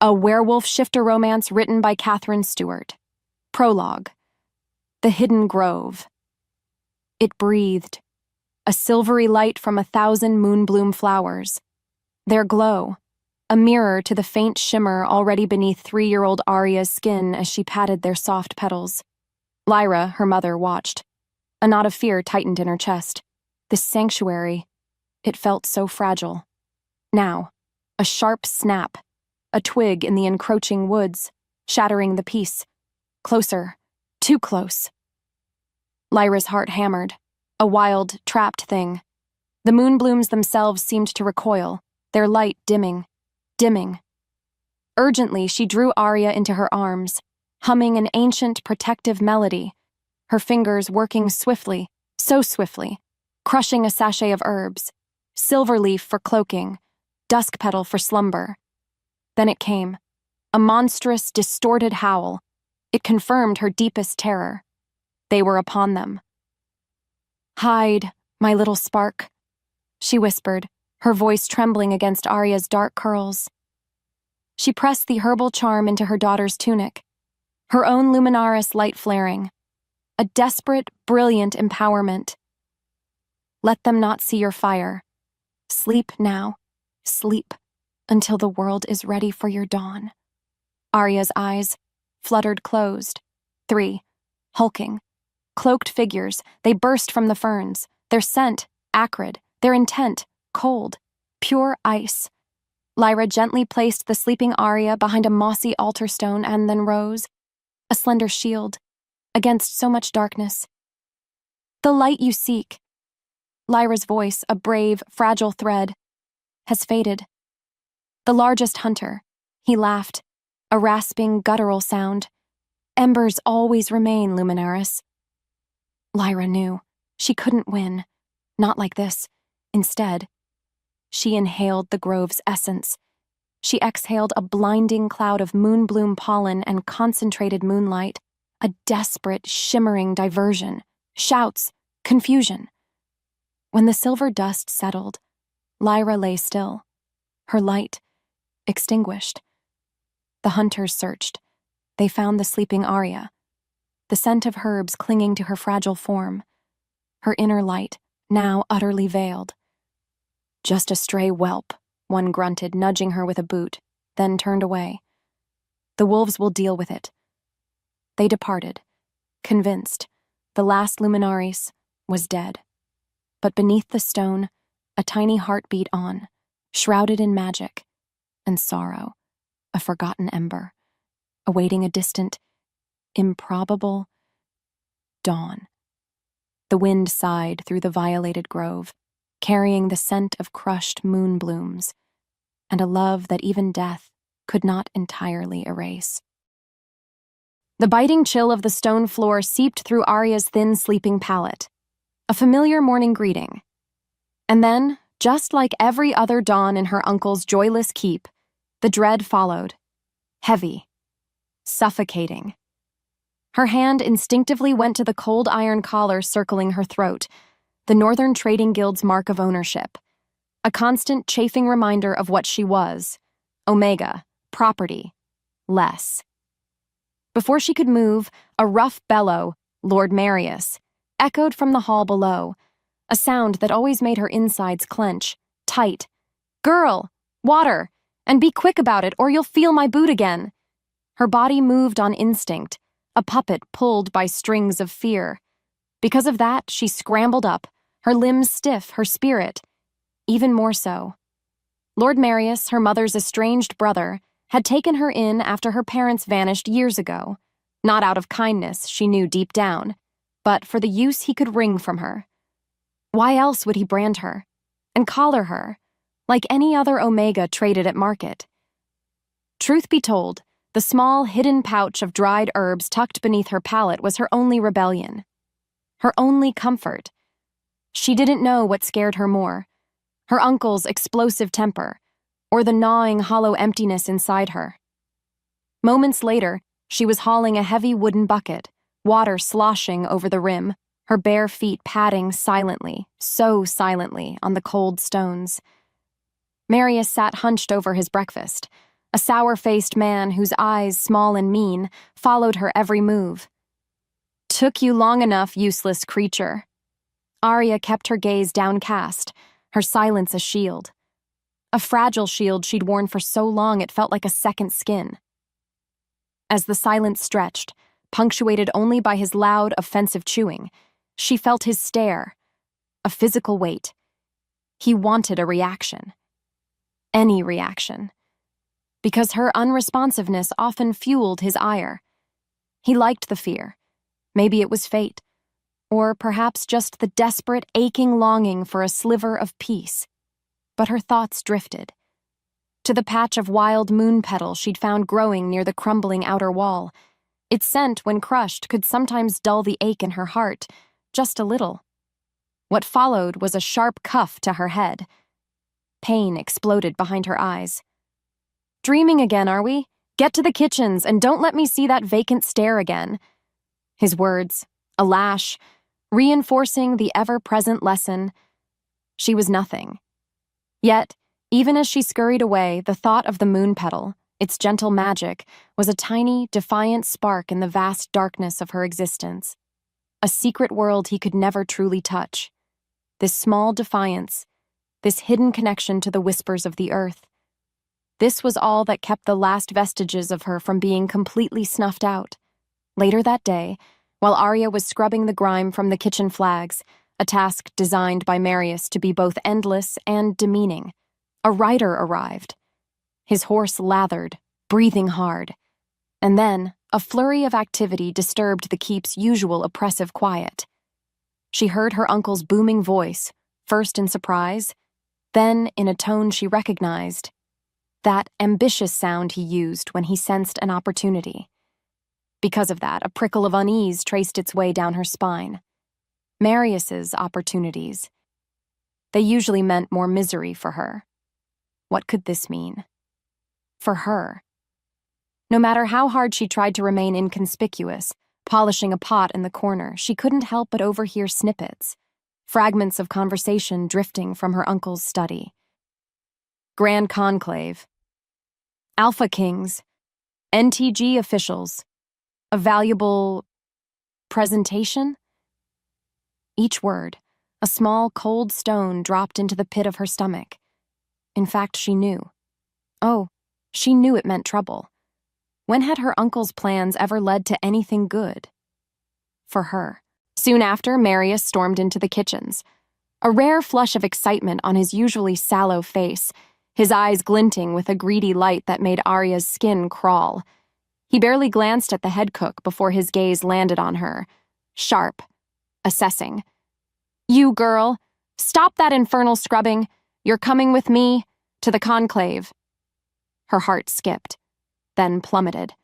A werewolf shifter romance written by Catherine Stewart. Prologue. The Hidden Grove. It breathed, a silvery light from 1,000 moonbloom flowers. Their glow, a mirror to the faint shimmer already beneath 3-year-old Aria's skin as she patted their soft petals. Lyra, her mother, watched. A knot of fear tightened in her chest. This sanctuary, it felt so fragile. Now, a sharp snap. A twig in the encroaching woods, shattering the peace. Closer. Too close. Lyra's heart hammered. A wild, trapped thing. The moonblooms themselves seemed to recoil, their light dimming. Urgently, she drew Aria into her arms, humming an ancient, protective melody, her fingers working swiftly, so swiftly, crushing a sachet of herbs, silver leaf for cloaking, dusk petal for slumber. Then it came, a monstrous, distorted howl. It confirmed her deepest terror. They were upon them. "Hide, my little spark," she whispered, her voice trembling against Aria's dark curls. She pressed the herbal charm into her daughter's tunic, her own Luminaris light flaring. A desperate, brilliant empowerment. Let them not see your fire. Sleep now. Sleep. Until the world is ready for your dawn. Aria's eyes fluttered closed. 3, hulking. Cloaked figures, they burst from the ferns, their scent acrid, their intent cold, pure ice. Lyra gently placed the sleeping Aria behind a mossy altar stone and then rose, a slender shield, against so much darkness. "The light you seek," Lyra's voice, a brave, fragile thread, "has faded. The largest hunter," he laughed, a rasping, guttural sound. "Embers always remain, Luminaris." Lyra knew. She couldn't win. Not like this. Instead, she inhaled the grove's essence. She exhaled a blinding cloud of moonbloom pollen and concentrated moonlight, a desperate, shimmering diversion, shouts, confusion. When the silver dust settled, Lyra lay still, her light extinguished. The hunters searched. They found the sleeping Aria, the scent of herbs clinging to her fragile form, her inner light now utterly veiled. "Just a stray whelp," one grunted, nudging her with a boot, then turned away. "The wolves will deal with it." They departed, convinced the last Luminaris was dead. But beneath the stone, a tiny heart beat on, shrouded in magic and sorrow, a forgotten ember, awaiting a distant, improbable dawn. The wind sighed through the violated grove, carrying the scent of crushed moonblooms, and a love that even death could not entirely erase. The biting chill of the stone floor seeped through Aria's thin sleeping palate, a familiar morning greeting. And then, just like every other dawn in her uncle's joyless keep, the dread followed, heavy, suffocating. Her hand instinctively went to the cold iron collar circling her throat, the Northern Trading Guild's mark of ownership, a constant chafing reminder of what she was: Omega, property, less. Before she could move, a rough bellow, Lord Marius, echoed from the hall below, a sound that always made her insides clench, tight. "Girl, water, and be quick about it or you'll feel my boot again." Her body moved on instinct, a puppet pulled by strings of fear. Because of that, she scrambled up, her limbs stiff, her spirit even more so. Lord Marius, her mother's estranged brother, had taken her in after her parents vanished years ago, not out of kindness, she knew deep down, but for the use he could wring from her. Why else would he brand her and collar her, like any other Omega traded at market? Truth be told, the small, hidden pouch of dried herbs tucked beneath her pallet was her only rebellion, her only comfort. She didn't know what scared her more, her uncle's explosive temper, or the gnawing, hollow emptiness inside her. Moments later, she was hauling a heavy wooden bucket, water sloshing over the rim, her bare feet padding silently, so silently, on the cold stones. Marius sat hunched over his breakfast, a sour-faced man whose eyes, small and mean, followed her every move. "Took you long enough, useless creature." Aria kept her gaze downcast, her silence a shield. A fragile shield she'd worn for so long it felt like a second skin. As the silence stretched, punctuated only by his loud, offensive chewing, she felt his stare, a physical weight. He wanted a reaction. Any reaction. Because her unresponsiveness often fueled his ire. He liked the fear. Maybe it was fate. Or perhaps just the desperate, aching longing for a sliver of peace. But her thoughts drifted. To the patch of wild moonpetal she'd found growing near the crumbling outer wall. Its scent, when crushed, could sometimes dull the ache in her heart, just a little. What followed was a sharp cuff to her head. Pain exploded behind her eyes. "Dreaming again, are we? Get to the kitchens, and don't let me see that vacant stare again." His words, a lash, reinforcing the ever-present lesson. She was nothing. Yet, even as she scurried away, the thought of the moonpetal, its gentle magic, was a tiny, defiant spark in the vast darkness of her existence. A secret world he could never truly touch. This small defiance, this hidden connection to the whispers of the earth. This was all that kept the last vestiges of her from being completely snuffed out. Later that day, while Aria was scrubbing the grime from the kitchen flags, a task designed by Marius to be both endless and demeaning, a rider arrived. His horse lathered, breathing hard. And then, a flurry of activity disturbed the keep's usual oppressive quiet. She heard her uncle's booming voice, first in surprise, then in a tone she recognized. That ambitious sound he used when he sensed an opportunity. Because of that, a prickle of unease traced its way down her spine. Marius's opportunities. They usually meant more misery for her. What could this mean? For her. No matter how hard she tried to remain inconspicuous, polishing a pot in the corner, she couldn't help but overhear snippets, fragments of conversation drifting from her uncle's study. Grand Conclave. Alpha Kings. NTG officials. A valuable presentation? Each word, a small, cold stone dropped into the pit of her stomach. In fact, she knew. Oh, she knew it meant trouble. When had her uncle's plans ever led to anything good? For her. Soon after, Marius stormed into the kitchens. A rare flush of excitement on his usually sallow face, his eyes glinting with a greedy light that made Aria's skin crawl. He barely glanced at the head cook before his gaze landed on her. Sharp. Assessing. "You girl, stop that infernal scrubbing. You're coming with me to the conclave." Her heart skipped, then plummeted.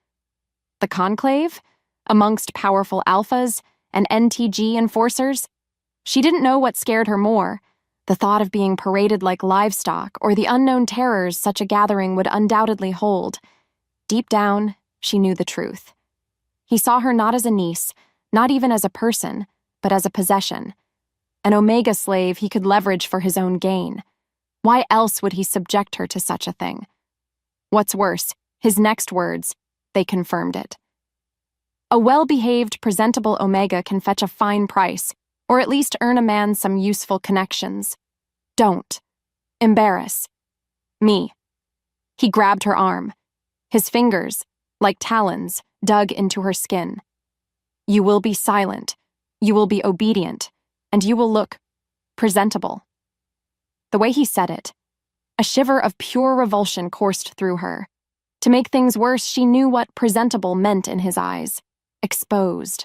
The conclave? Amongst powerful alphas and NTG enforcers? She didn't know what scared her more, the thought of being paraded like livestock or the unknown terrors such a gathering would undoubtedly hold. Deep down, she knew the truth. He saw her not as a niece, not even as a person, but as a possession. An Omega slave he could leverage for his own gain. Why else would he subject her to such a thing? What's worse, his next words, they confirmed it. A well-behaved, presentable Omega can fetch a fine price, or at least earn a man some useful connections. Don't. Embarrass. Me. He grabbed her arm. His fingers, like talons, dug into her skin. You will be silent, you will be obedient, and you will look presentable. The way he said it, a shiver of pure revulsion coursed through her. To make things worse, she knew what presentable meant in his eyes. Exposed.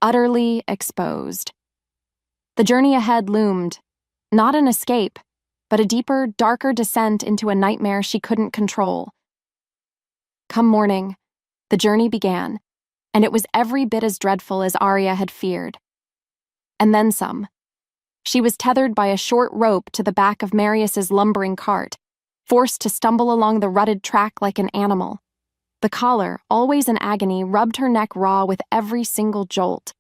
Utterly exposed. The journey ahead loomed, not an escape, but a deeper, darker descent into a nightmare she couldn't control. Come morning, the journey began, and it was every bit as dreadful as Aria had feared. And then some. She was tethered by a short rope to the back of Marius's lumbering cart, forced to stumble along the rutted track like an animal. The collar, always in agony, rubbed her neck raw with every single jolt.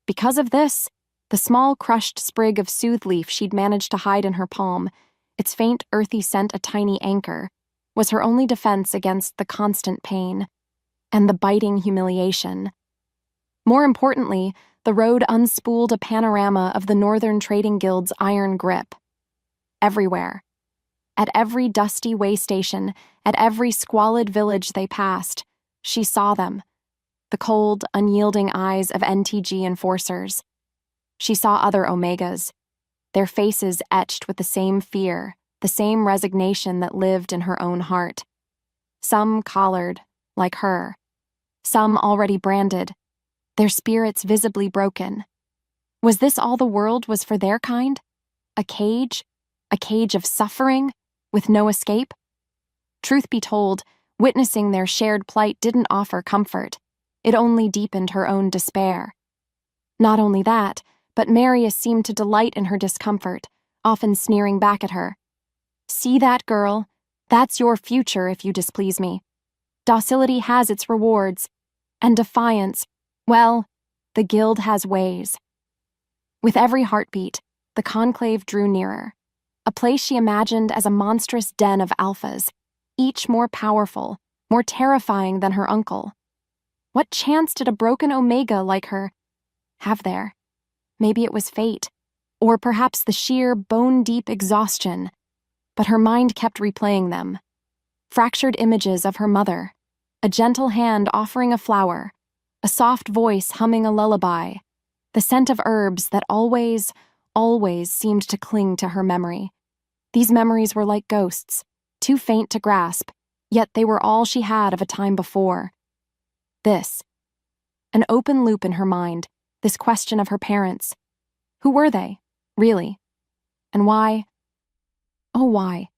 Because of this, the small crushed sprig of soothe leaf she'd managed to hide in her palm, its faint earthy scent a tiny anchor, was her only defense against the constant pain and the biting humiliation. More importantly, the road unspooled a panorama of the Northern Trading Guild's iron grip. Everywhere. At every dusty way station, at every squalid village they passed, she saw them, the cold, unyielding eyes of NTG enforcers. She saw other Omegas, their faces etched with the same fear, the same resignation that lived in her own heart. Some collared, like her. Some already branded, their spirits visibly broken. Was this all the world was for their kind? A cage of suffering, with no escape? Truth be told, witnessing their shared plight didn't offer comfort. It only deepened her own despair. Not only that, but Marius seemed to delight in her discomfort, often sneering back at her. "See that, girl? That's your future if you displease me. Docility has its rewards. And defiance, well, the guild has ways." With every heartbeat, the conclave drew nearer, a place she imagined as a monstrous den of alphas, each more powerful, more terrifying than her uncle. What chance did a broken Omega like her have there? Maybe it was fate, or perhaps the sheer, bone-deep exhaustion. But her mind kept replaying them. Fractured images of her mother, a gentle hand offering a flower, a soft voice humming a lullaby, the scent of herbs that always seemed to cling to her memory. These memories were like ghosts, too faint to grasp, yet they were all she had of a time before. This, an open loop in her mind, this question of her parents. Who were they, really? And why? Oh, why?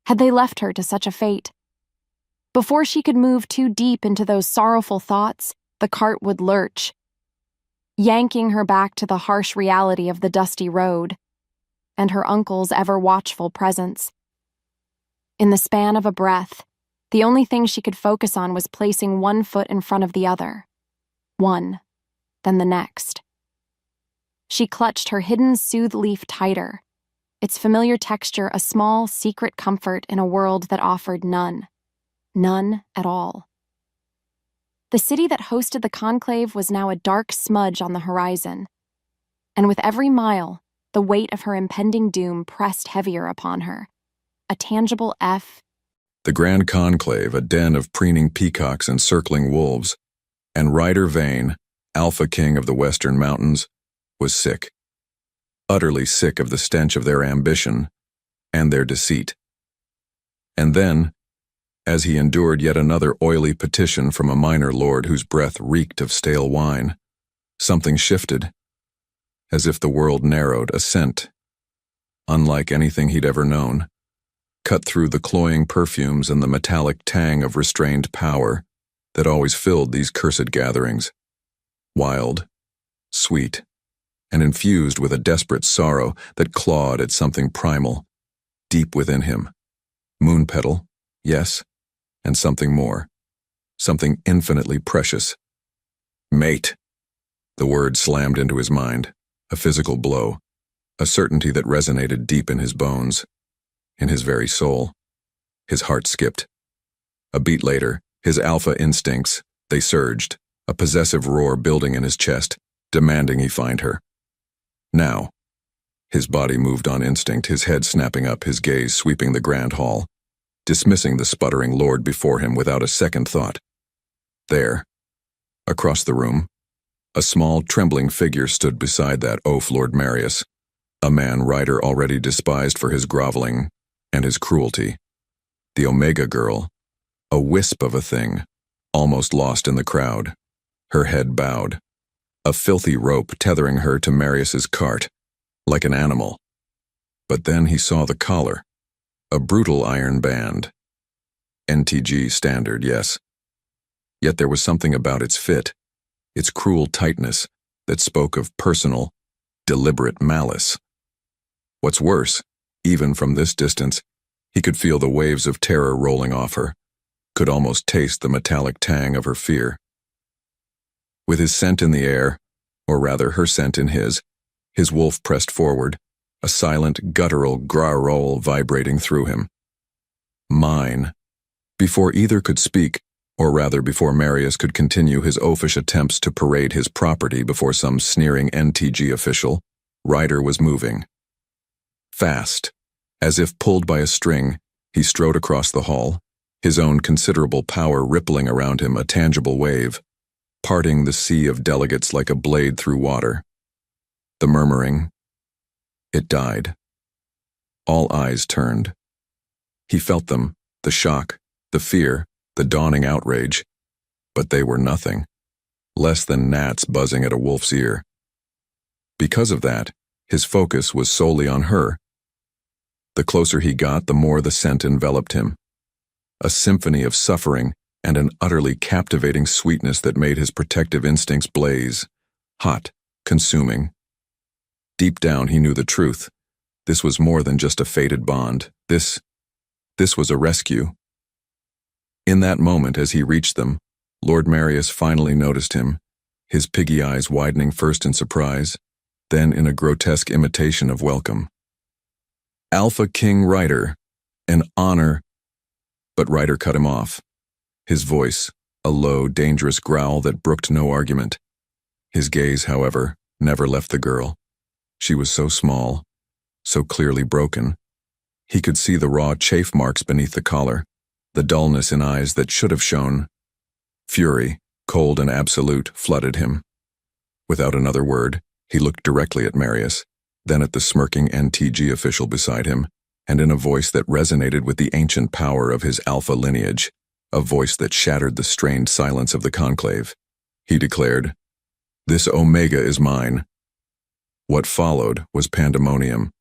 Had they left her to such a fate? Before she could move too deep into those sorrowful thoughts, the cart would lurch, yanking her back to the harsh reality of the dusty road, and her uncle's ever-watchful presence. In the span of a breath, the only thing she could focus on was placing one foot in front of the other. One, then the next. She clutched her hidden soothe leaf tighter, its familiar texture a small, secret comfort in a world that offered none. None at all. The city that hosted the conclave was now a dark smudge on the horizon, and with every mile, the weight of her impending doom pressed heavier upon her. A tangible The Grand Conclave, a den of preening peacocks and circling wolves, and Rhyder Vane, Alpha King of the Western Mountains, was sick. Utterly sick of the stench of their ambition and their deceit. And then, as he endured yet another oily petition from a minor lord whose breath reeked of stale wine, something shifted, as if the world narrowed, a scent, unlike anything he'd ever known, cut through the cloying perfumes and the metallic tang of restrained power that always filled these cursed gatherings. Wild, sweet, and infused with a desperate sorrow that clawed at something primal, deep within him. Moonpetal, yes, and something more, something infinitely precious. Mate! The word slammed into his mind, a physical blow, a certainty that resonated deep in his bones, in his very soul. His heart skipped. A beat later, his alpha instincts, they surged, a possessive roar building in his chest, demanding he find her. Now. His body moved on instinct, his head snapping up, his gaze sweeping the grand hall, dismissing the sputtering lord before him without a second thought. There, across the room, a small, trembling figure stood beside that oaf Lord Marius, a man Rhyder already despised for his groveling and his cruelty. The Omega girl, a wisp of a thing, almost lost in the crowd, her head bowed, a filthy rope tethering her to Marius's cart, like an animal. But then he saw the collar, a brutal iron band. NTG standard, yes. Yet there was something about its fit, its cruel tightness, that spoke of personal, deliberate malice. What's worse, even from this distance, he could feel the waves of terror rolling off her, could almost taste the metallic tang of her fear. With his scent in the air, or rather her scent in his wolf pressed forward, a silent, guttural growl vibrating through him. Mine. Before either could speak, or rather before Marius could continue his oafish attempts to parade his property before some sneering NTG official, Rhyder was moving. Fast. As if pulled by a string, he strode across the hall, his own considerable power rippling around him a tangible wave, parting the sea of delegates like a blade through water. The murmuring. It died. All eyes turned. He felt them, the shock, the fear, the dawning outrage, but they were nothing, less than gnats buzzing at a wolf's ear. Because of that, his focus was solely on her. The closer he got, the more the scent enveloped him. A symphony of suffering and an utterly captivating sweetness that made his protective instincts blaze, hot, consuming. Deep down he knew the truth. This was more than just a fated bond. This was a rescue. In that moment, as he reached them, Lord Marius finally noticed him, his piggy eyes widening first in surprise, then in a grotesque imitation of welcome. Alpha King Rhyder, an honor. But Rhyder cut him off. His voice, a low, dangerous growl that brooked no argument. His gaze, however, never left the girl. She was so small, so clearly broken. He could see the raw chafe marks beneath the collar, the dullness in eyes that should have shone. Fury, cold and absolute, flooded him. Without another word, he looked directly at Marius, then at the smirking NTG official beside him, and in a voice that resonated with the ancient power of his alpha lineage, a voice that shattered the strained silence of the conclave, he declared, "This Omega is mine." What followed was pandemonium.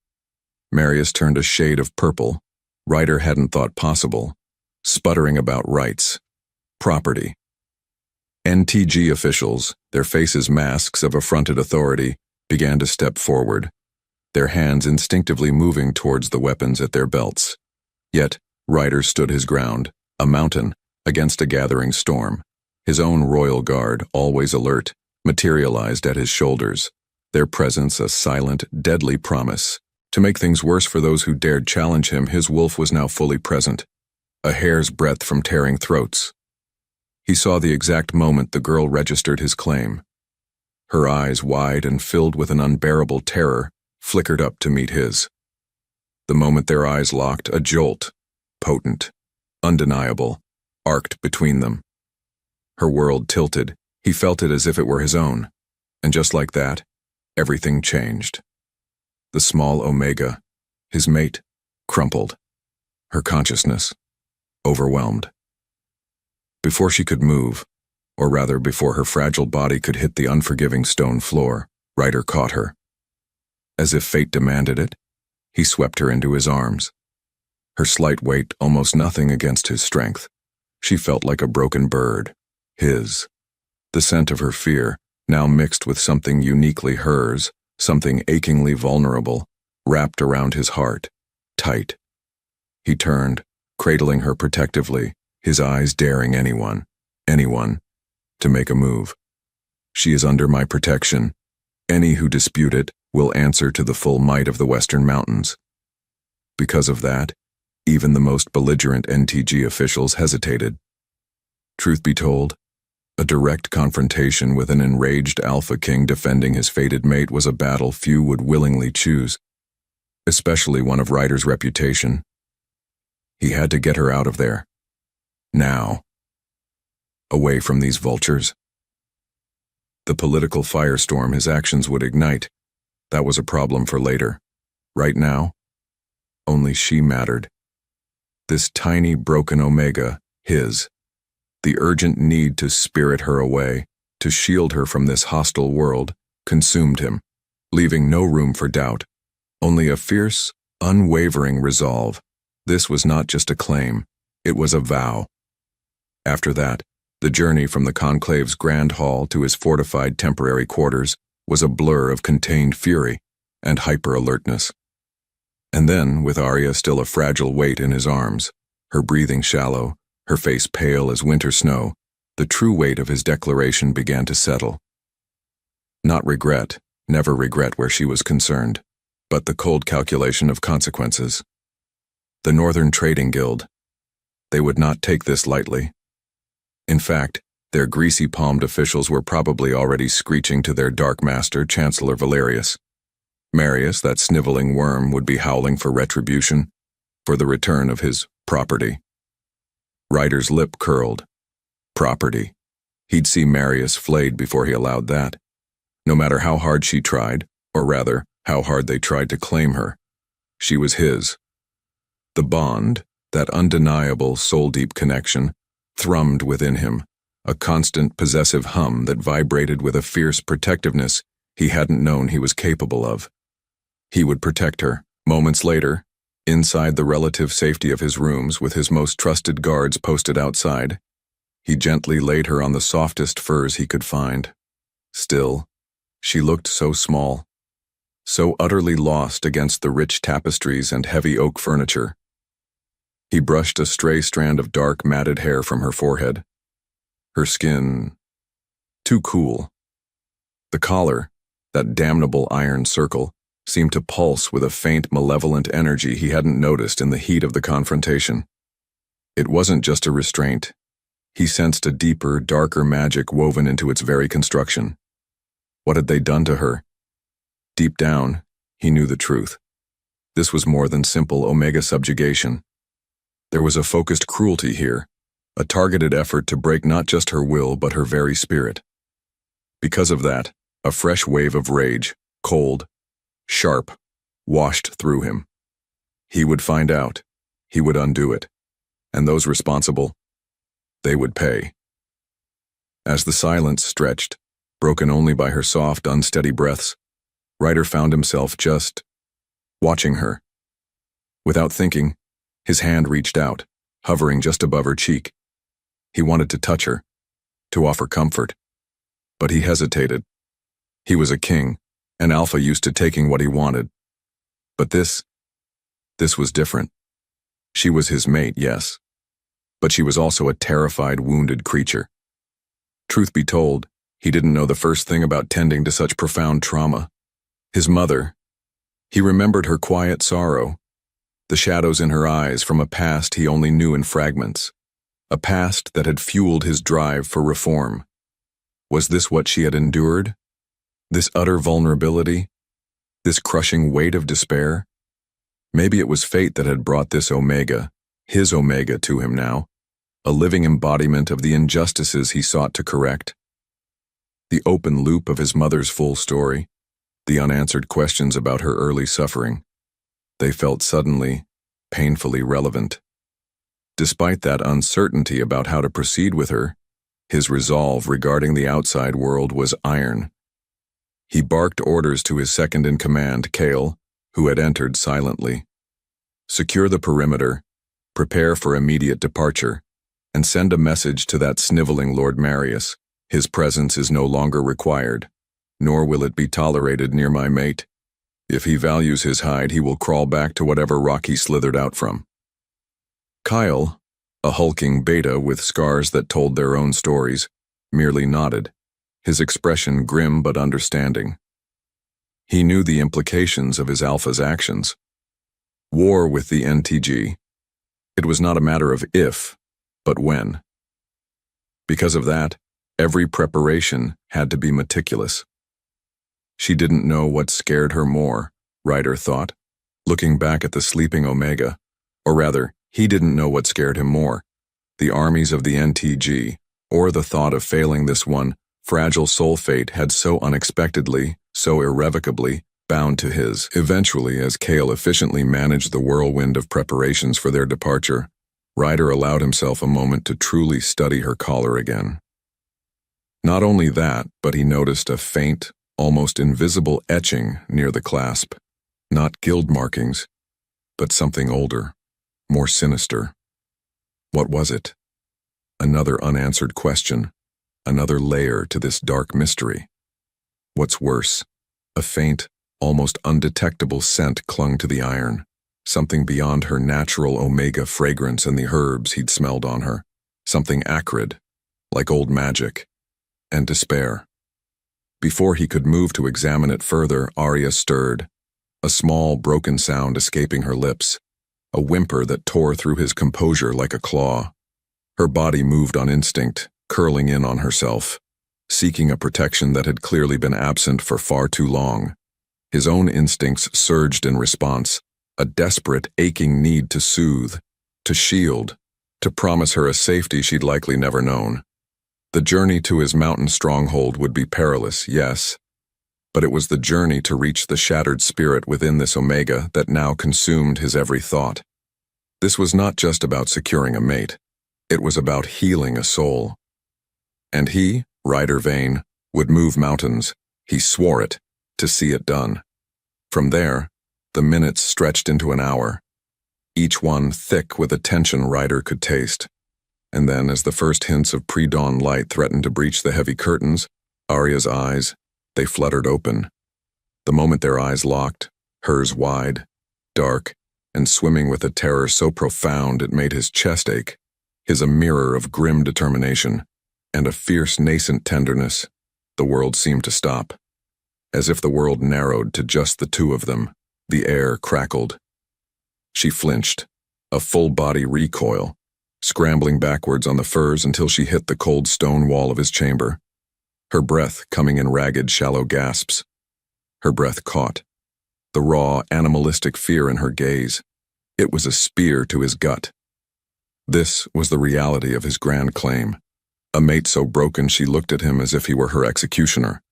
Marius turned a shade of purple, Rhyder hadn't thought possible, sputtering about rights, property. NTG officials, their faces masks of affronted authority, began to step forward, their hands instinctively moving towards the weapons at their belts. Yet, Rhyder stood his ground, a mountain, against a gathering storm. His own royal guard, always alert, materialized at his shoulders, their presence a silent, deadly promise. To make things worse for those who dared challenge him, his wolf was now fully present, a hair's breadth from tearing throats. He saw the exact moment the girl registered his claim. Her eyes, wide and filled with an unbearable terror, flickered up to meet his. The moment their eyes locked, a jolt, potent, undeniable, arced between them. Her world tilted. He felt it as if it were his own. And just like that, everything changed. The small Omega, his mate, crumpled. Her consciousness, overwhelmed. Before she could move, or rather before her fragile body could hit the unforgiving stone floor, Rhyder caught her. As if fate demanded it, he swept her into his arms. Her slight weight almost nothing against his strength. She felt like a broken bird, his. The scent of her fear, now mixed with something uniquely hers, something achingly vulnerable, wrapped around his heart, tight. He turned, cradling her protectively, his eyes daring anyone, to make a move. She is under my protection. Any who dispute it will answer to the full might of the Western Mountains. Because of that, even the most belligerent NTG officials hesitated. Truth be told, a direct confrontation with an enraged Alpha King defending his fated mate was a battle few would willingly choose, especially one of Rhyder's reputation. He had to get her out of there. Now. Away from these vultures. The political firestorm his actions would ignite, that was a problem for later. Right now, only she mattered. This tiny, broken Omega, his. The urgent need to spirit her away, to shield her from this hostile world, consumed him, leaving no room for doubt, only a fierce, unwavering resolve. This was not just a claim, it was a vow. After that, the journey from the Conclave's grand hall to his fortified temporary quarters was a blur of contained fury and hyper-alertness. And then, with Aria still a fragile weight in his arms, her breathing shallow, her face pale as winter snow, the true weight of his declaration began to settle. Not regret, never regret where she was concerned, but the cold calculation of consequences. The Northern Trading Guild, They would not take this lightly. In fact, their greasy-palmed officials were probably already screeching to their dark master, Chancellor Valerius. Marius, that sniveling worm, would be howling for retribution, for the return of his property. Ryder's lip curled. Property. He'd see Marius flayed before he allowed that. No matter how hard she tried, or rather, how hard they tried to claim her, she was his. The bond, that undeniable soul-deep connection, thrummed within him, a constant possessive hum that vibrated with a fierce protectiveness he hadn't known he was capable of. He would protect her. Moments later, inside the relative safety of his rooms with his most trusted guards posted outside, he gently laid her on the softest furs he could find. Still, she looked so small, so utterly lost against the rich tapestries and heavy oak furniture. He brushed a stray strand of dark, matted hair from her forehead. Her skin, too cool. The collar, that damnable iron circle, seemed to pulse with a faint, malevolent energy he hadn't noticed in the heat of the confrontation. It wasn't just a restraint. He sensed a deeper, darker magic woven into its very construction. What had they done to her? Deep down, he knew the truth. This was more than simple Omega subjugation. There was a focused cruelty here, a targeted effort to break not just her will but her very spirit. Because of that, a fresh wave of rage, cold, sharp, washed through him. He would find out. He would undo it. And those responsible, they would pay. As the silence stretched, broken only by her soft, unsteady breaths, Rhyder found himself just watching her. Without thinking, his hand reached out, hovering just above her cheek. He wanted to touch her, to offer comfort. But he hesitated. He was a king, an alpha used to taking what he wanted. But this was different. She was his mate, yes. But she was also a terrified, wounded creature. Truth be told, he didn't know the first thing about tending to such profound trauma. His mother. He remembered her quiet sorrow, the shadows in her eyes from a past he only knew in fragments, a past that had fueled his drive for reform. Was this what she had endured? This utter vulnerability? This crushing weight of despair? Maybe it was fate that had brought this Omega, his Omega, to him now, a living embodiment of the injustices he sought to correct. The open loop of his mother's full story, the unanswered questions about her early suffering, they felt suddenly, painfully relevant. Despite that uncertainty about how to proceed with her, his resolve regarding the outside world was iron. He barked orders to his second-in-command, Kale, who had entered silently. Secure the perimeter, prepare for immediate departure, and send a message to that sniveling Lord Marius. His presence is no longer required, nor will it be tolerated near my mate. If he values his hide, he will crawl back to whatever rock he slithered out from. Kyle, a hulking beta with scars that told their own stories, merely nodded, his expression grim but understanding. He knew the implications of his alpha's actions. War with the NTG. It was not a matter of if, but when. Because of that, every preparation had to be meticulous. She didn't know what scared her more, Rhyder thought, looking back at the sleeping Omega. Or rather, he didn't know what scared him more, the armies of the NTG, or the thought of failing this one fragile soul fate had so unexpectedly, so irrevocably, bound to his. Eventually, as Kale efficiently managed the whirlwind of preparations for their departure, Rhyder allowed himself a moment to truly study her collar again. Not only that, but he noticed a faint, almost invisible etching near the clasp. Not guild markings, but something older, more sinister. What was it? Another unanswered question, another layer to this dark mystery. What's worse, a faint, almost undetectable scent clung to the iron, something beyond her natural Omega fragrance and the herbs he'd smelled on her, something acrid, like old magic, and despair. Before he could move to examine it further, Aria stirred, a small, broken sound escaping her lips. a whimper that tore through his composure like a claw. Her body moved on instinct, curling in on herself, seeking a protection that had clearly been absent for far too long. His own instincts surged in response, a desperate, aching need to soothe, to shield, to promise her a safety she'd likely never known. The journey to his mountain stronghold would be perilous, yes, but it was the journey to reach the shattered spirit within this Omega that now consumed his every thought. This was not just about securing a mate. It was about healing a soul. And he, Rhyder Vane, would move mountains, he swore it, to see it done. From there, the minutes stretched into an hour, each one thick with a tension Rhyder could taste. And then, as the first hints of pre-dawn light threatened to breach the heavy curtains, Aria's eyes, they fluttered open. The moment their eyes locked, hers wide, dark, and swimming with a terror so profound it made his chest ache, his a mirror of grim determination, and a fierce nascent tenderness, the world seemed to stop. As if the world narrowed to just the two of them, the air crackled. She flinched, a full-body recoil, scrambling backwards on the furs until she hit the cold stone wall of his chamber, her breath coming in ragged, shallow gasps. Her breath caught, the raw, animalistic fear in her gaze. It was a spear to his gut. This was the reality of his grand claim, a mate so broken she looked at him as if he were her executioner.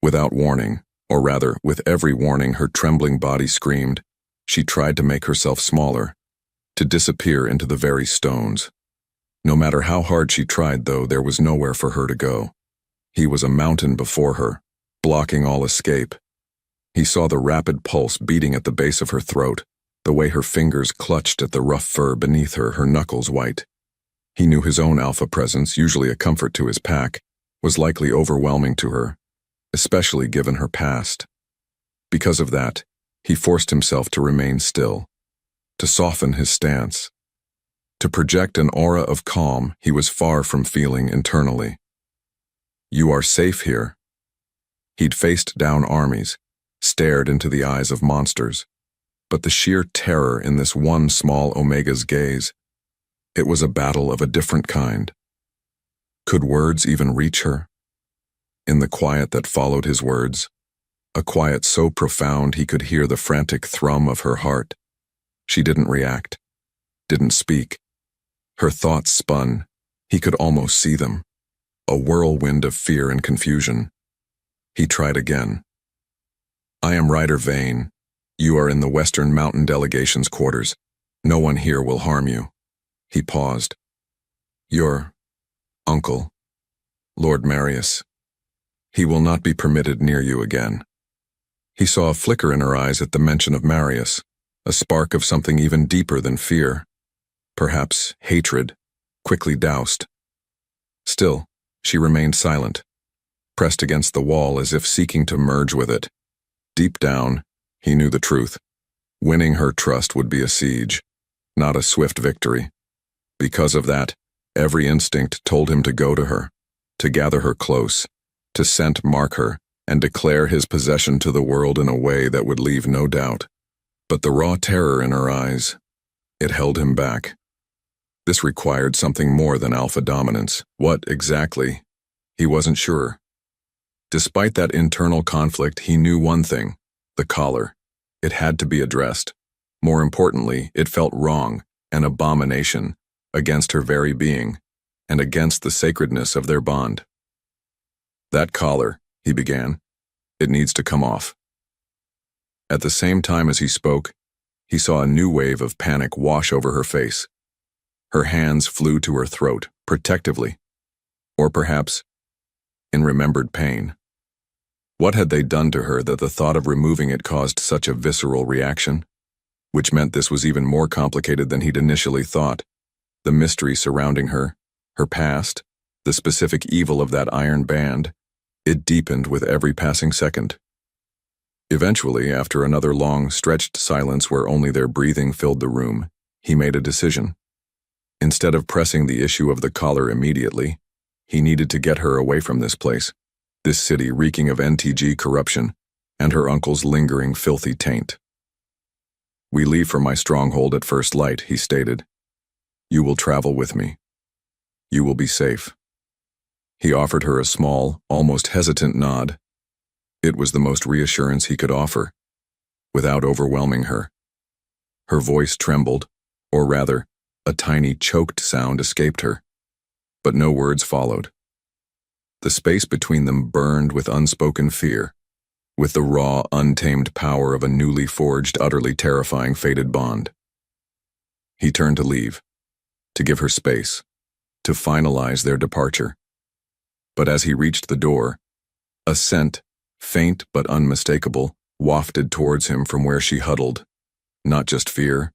Without warning, or rather, with every warning her trembling body screamed, she tried to make herself smaller, to disappear into the very stones. No matter how hard she tried, though, there was nowhere for her to go. He was a mountain before her, blocking all escape. He saw the rapid pulse beating at the base of her throat, the way her fingers clutched at the rough fur beneath her, her knuckles white. He knew his own alpha presence, usually a comfort to his pack, was likely overwhelming to her, especially given her past. Because of that, he forced himself to remain still, to soften his stance, to project an aura of calm he was far from feeling internally. "You are safe here." He'd faced down armies, stared into the eyes of monsters, but the sheer terror in this one small Omega's gaze, it was a battle of a different kind. Could words even reach her? In the quiet that followed his words, a quiet so profound he could hear the frantic thrum of her heart, she didn't react, didn't speak. Her thoughts spun, he could almost see them, a whirlwind of fear and confusion. He tried again. "I am Rhyder Vane. You are in the Western Mountain Delegation's quarters. No one here will harm you." He paused. "Your uncle, Lord Marius. He will not be permitted near you again." He saw a flicker in her eyes at the mention of Marius, a spark of something even deeper than fear. Perhaps hatred, quickly doused. Still, she remained silent, pressed against the wall as if seeking to merge with it. Deep down, he knew the truth. Winning her trust would be a siege, not a swift victory. Because of that, every instinct told him to go to her, to gather her close, to scent mark her, and declare his possession to the world in a way that would leave no doubt. But the raw terror in her eyes, it held him back. This required something more than alpha dominance. What, exactly? He wasn't sure. Despite that internal conflict, he knew one thing: the collar. It had to be addressed. More importantly, it felt wrong, an abomination, against her very being, and against the sacredness of their bond. "That collar," he began, "it needs to come off." At the same time as he spoke, he saw a new wave of panic wash over her face. Her hands flew to her throat, protectively. Or perhaps, in remembered pain. What had they done to her that the thought of removing it caused such a visceral reaction? Which meant this was even more complicated than he'd initially thought. The mystery surrounding her, her past, the specific evil of that iron band, it deepened with every passing second. Eventually, after another long, stretched silence where only their breathing filled the room, he made a decision. Instead of pressing the issue of the collar immediately, he needed to get her away from this place, this city reeking of NTG corruption, and her uncle's lingering filthy taint. "We leave for my stronghold at first light," he stated. "You will travel with me. You will be safe." He offered her a small, almost hesitant nod. It was the most reassurance he could offer, without overwhelming her. Her voice trembled, or rather, a tiny choked sound escaped her, but no words followed. The space between them burned with unspoken fear, with the raw, untamed power of a newly forged, utterly terrifying fated bond. He turned to leave, to give her space, to finalize their departure. But as he reached the door, a scent, faint but unmistakable, wafted towards him from where she huddled. Not just fear,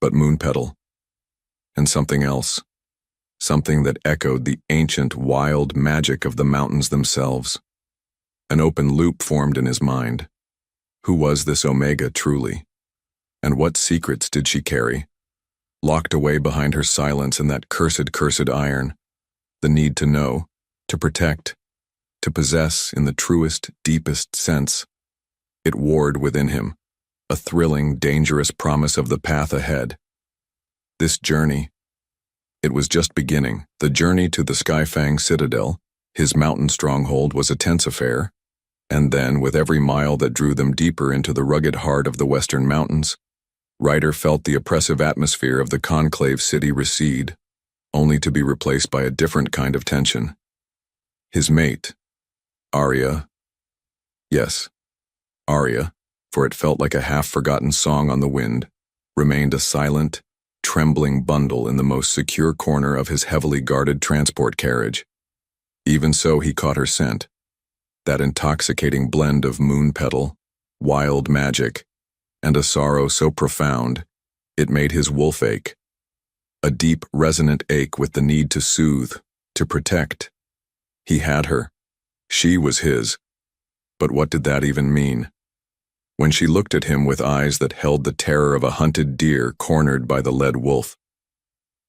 but Moonpetal. And something else. Something that echoed the ancient, wild magic of the mountains themselves. An open loop formed in his mind. Who was this Omega truly? And what secrets did she carry? Locked away behind her silence in that cursed iron. The need to know, to protect, to possess in the truest, deepest sense. It warred within him, a thrilling, dangerous promise of the path ahead. This journey, it was just beginning. The journey to the Skyfang Citadel, his mountain stronghold, was a tense affair, and then, with every mile that drew them deeper into the rugged heart of the western mountains, Rhyder felt the oppressive atmosphere of the Conclave city recede, only to be replaced by a different kind of tension. His mate, Aria. Yes, Aria, for it felt like a half-forgotten song on the wind, remained a silent, trembling bundle in the most secure corner of his heavily guarded transport carriage. Even so, he caught her scent, that intoxicating blend of Moonpetal, wild magic, and a sorrow so profound, it made his wolf ache. A deep, resonant ache with the need to soothe, to protect. He had her. She was his. But what did that even mean? When she looked at him with eyes that held the terror of a hunted deer cornered by the led wolf,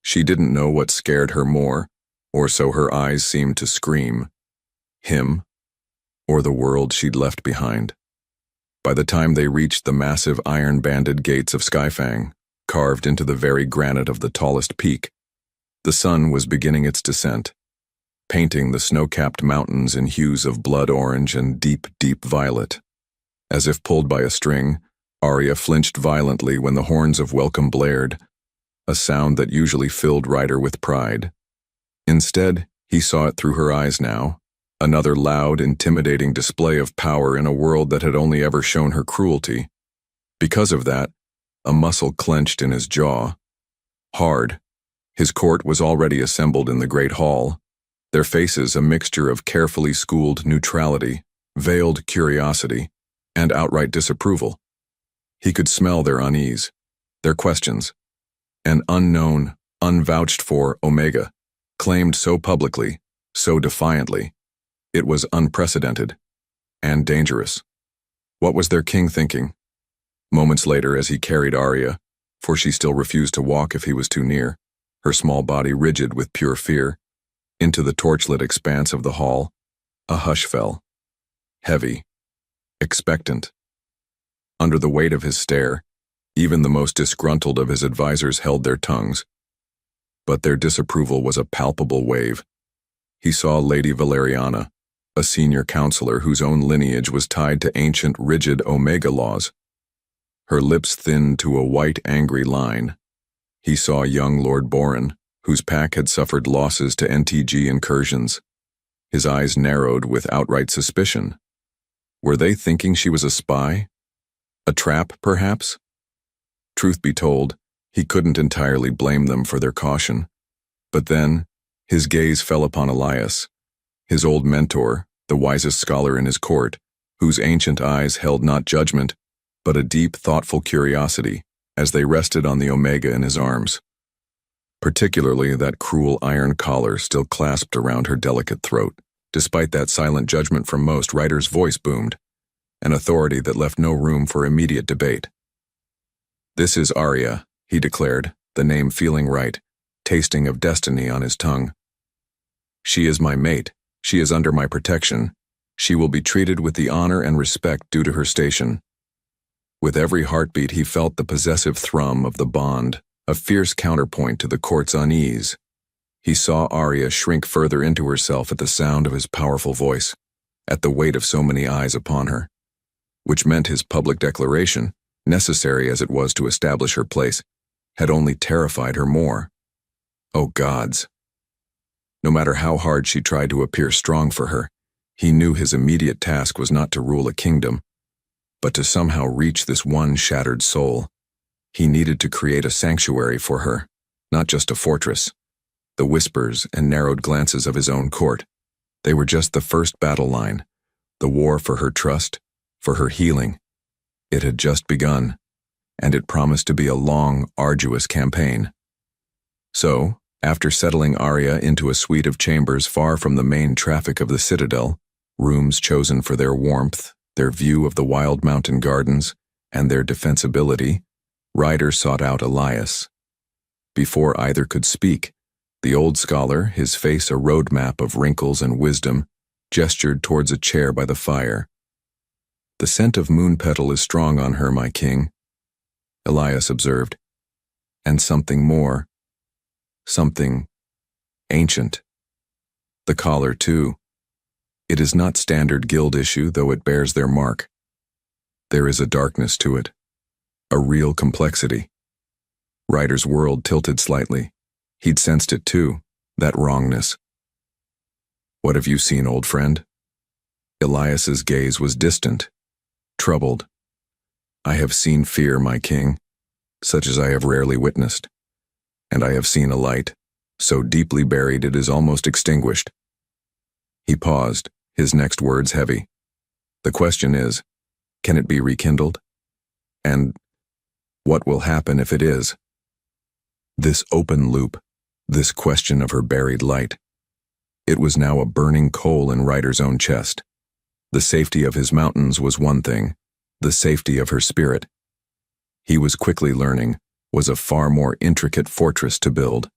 she didn't know what scared her more, or so her eyes seemed to scream. Him, or the world she'd left behind. By the time they reached the massive iron-banded gates of Skyfang, carved into the very granite of the tallest peak, the sun was beginning its descent, painting the snow-capped mountains in hues of blood orange and deep, deep violet. As if pulled by a string, Aria flinched violently when the horns of welcome blared, a sound that usually filled Rhyder with pride. Instead, he saw it through her eyes now, another loud, intimidating display of power in a world that had only ever shown her cruelty. Because of that, a muscle clenched in his jaw. Hard. His court was already assembled in the great hall, their faces a mixture of carefully schooled neutrality, veiled curiosity, and outright disapproval. He could smell their unease, their questions. An unknown, unvouched for Omega, claimed so publicly, so defiantly. It was unprecedented and dangerous. What was their king thinking? Moments later, as he carried Aria, for she still refused to walk if he was too near, her small body rigid with pure fear, into the torchlit expanse of the hall, a hush fell. Heavy. Expectant. Under the weight of his stare, even the most disgruntled of his advisors held their tongues. But their disapproval was a palpable wave. He saw Lady Valeriana, a senior counselor whose own lineage was tied to ancient, rigid Omega laws. Her lips thinned to a white, angry line. He saw young Lord Boren, whose pack had suffered losses to NTG incursions. His eyes narrowed with outright suspicion. Were they thinking she was a spy? A trap, perhaps? Truth be told, he couldn't entirely blame them for their caution. But then, his gaze fell upon Elias, his old mentor, the wisest scholar in his court, whose ancient eyes held not judgment, but a deep, thoughtful curiosity, as they rested on the Omega in his arms. Particularly that cruel iron collar still clasped around her delicate throat. Despite that silent judgment from most, Rhyder's voice boomed, an authority that left no room for immediate debate. "This is Aria," he declared, the name feeling right, tasting of destiny on his tongue. "She is my mate. She is under my protection. She will be treated with the honor and respect due to her station." With every heartbeat he felt the possessive thrum of the bond, a fierce counterpoint to the court's unease. He saw Aria shrink further into herself at the sound of his powerful voice, at the weight of so many eyes upon her, which meant his public declaration, necessary as it was to establish her place, had only terrified her more. Oh gods! No matter how hard she tried to appear strong for her, he knew his immediate task was not to rule a kingdom, but to somehow reach this one shattered soul. He needed to create a sanctuary for her, not just a fortress. The whispers and narrowed glances of his own court, they were just the first battle line, the war for her trust, for her healing. It had just begun, and it promised to be a long, arduous campaign. So, after settling Aria into a suite of chambers far from the main traffic of the citadel, rooms chosen for their warmth, their view of the wild mountain gardens, and their defensibility, Rhyder sought out Elias. Before either could speak, the old scholar, his face a roadmap of wrinkles and wisdom, gestured towards a chair by the fire. "The scent of Moonpetal is strong on her, my king," Elias observed. "And something more. Something ancient. The collar, too. It is not standard guild issue, though it bears their mark. There is a darkness to it, a real complexity." Ryder's world tilted slightly. He'd sensed it too, that wrongness. "What have you seen, old friend?" Elias's gaze was distant, troubled. "I have seen fear, my king, such as I have rarely witnessed. And I have seen a light, so deeply buried it is almost extinguished." He paused, his next words heavy. "The question is, can it be rekindled? And what will happen if it is?" This open loop, this question of her buried light, it was now a burning coal in Ryder's own chest. The safety of his mountains was one thing, the safety of her spirit, he was quickly learning, was a far more intricate fortress to build.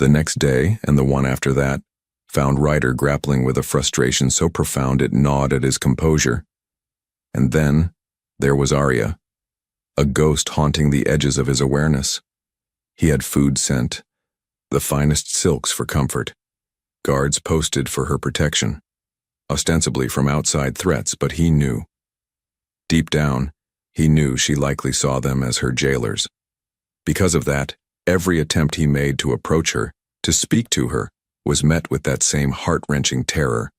The next day, and the one after that, found Rhyder grappling with a frustration so profound it gnawed at his composure. And then, there was Aria, a ghost haunting the edges of his awareness. He had food sent, the finest silks for comfort, guards posted for her protection, ostensibly from outside threats, but he knew. Deep down, he knew she likely saw them as her jailers. Because of that, every attempt he made to approach her, to speak to her, was met with that same heart-wrenching terror,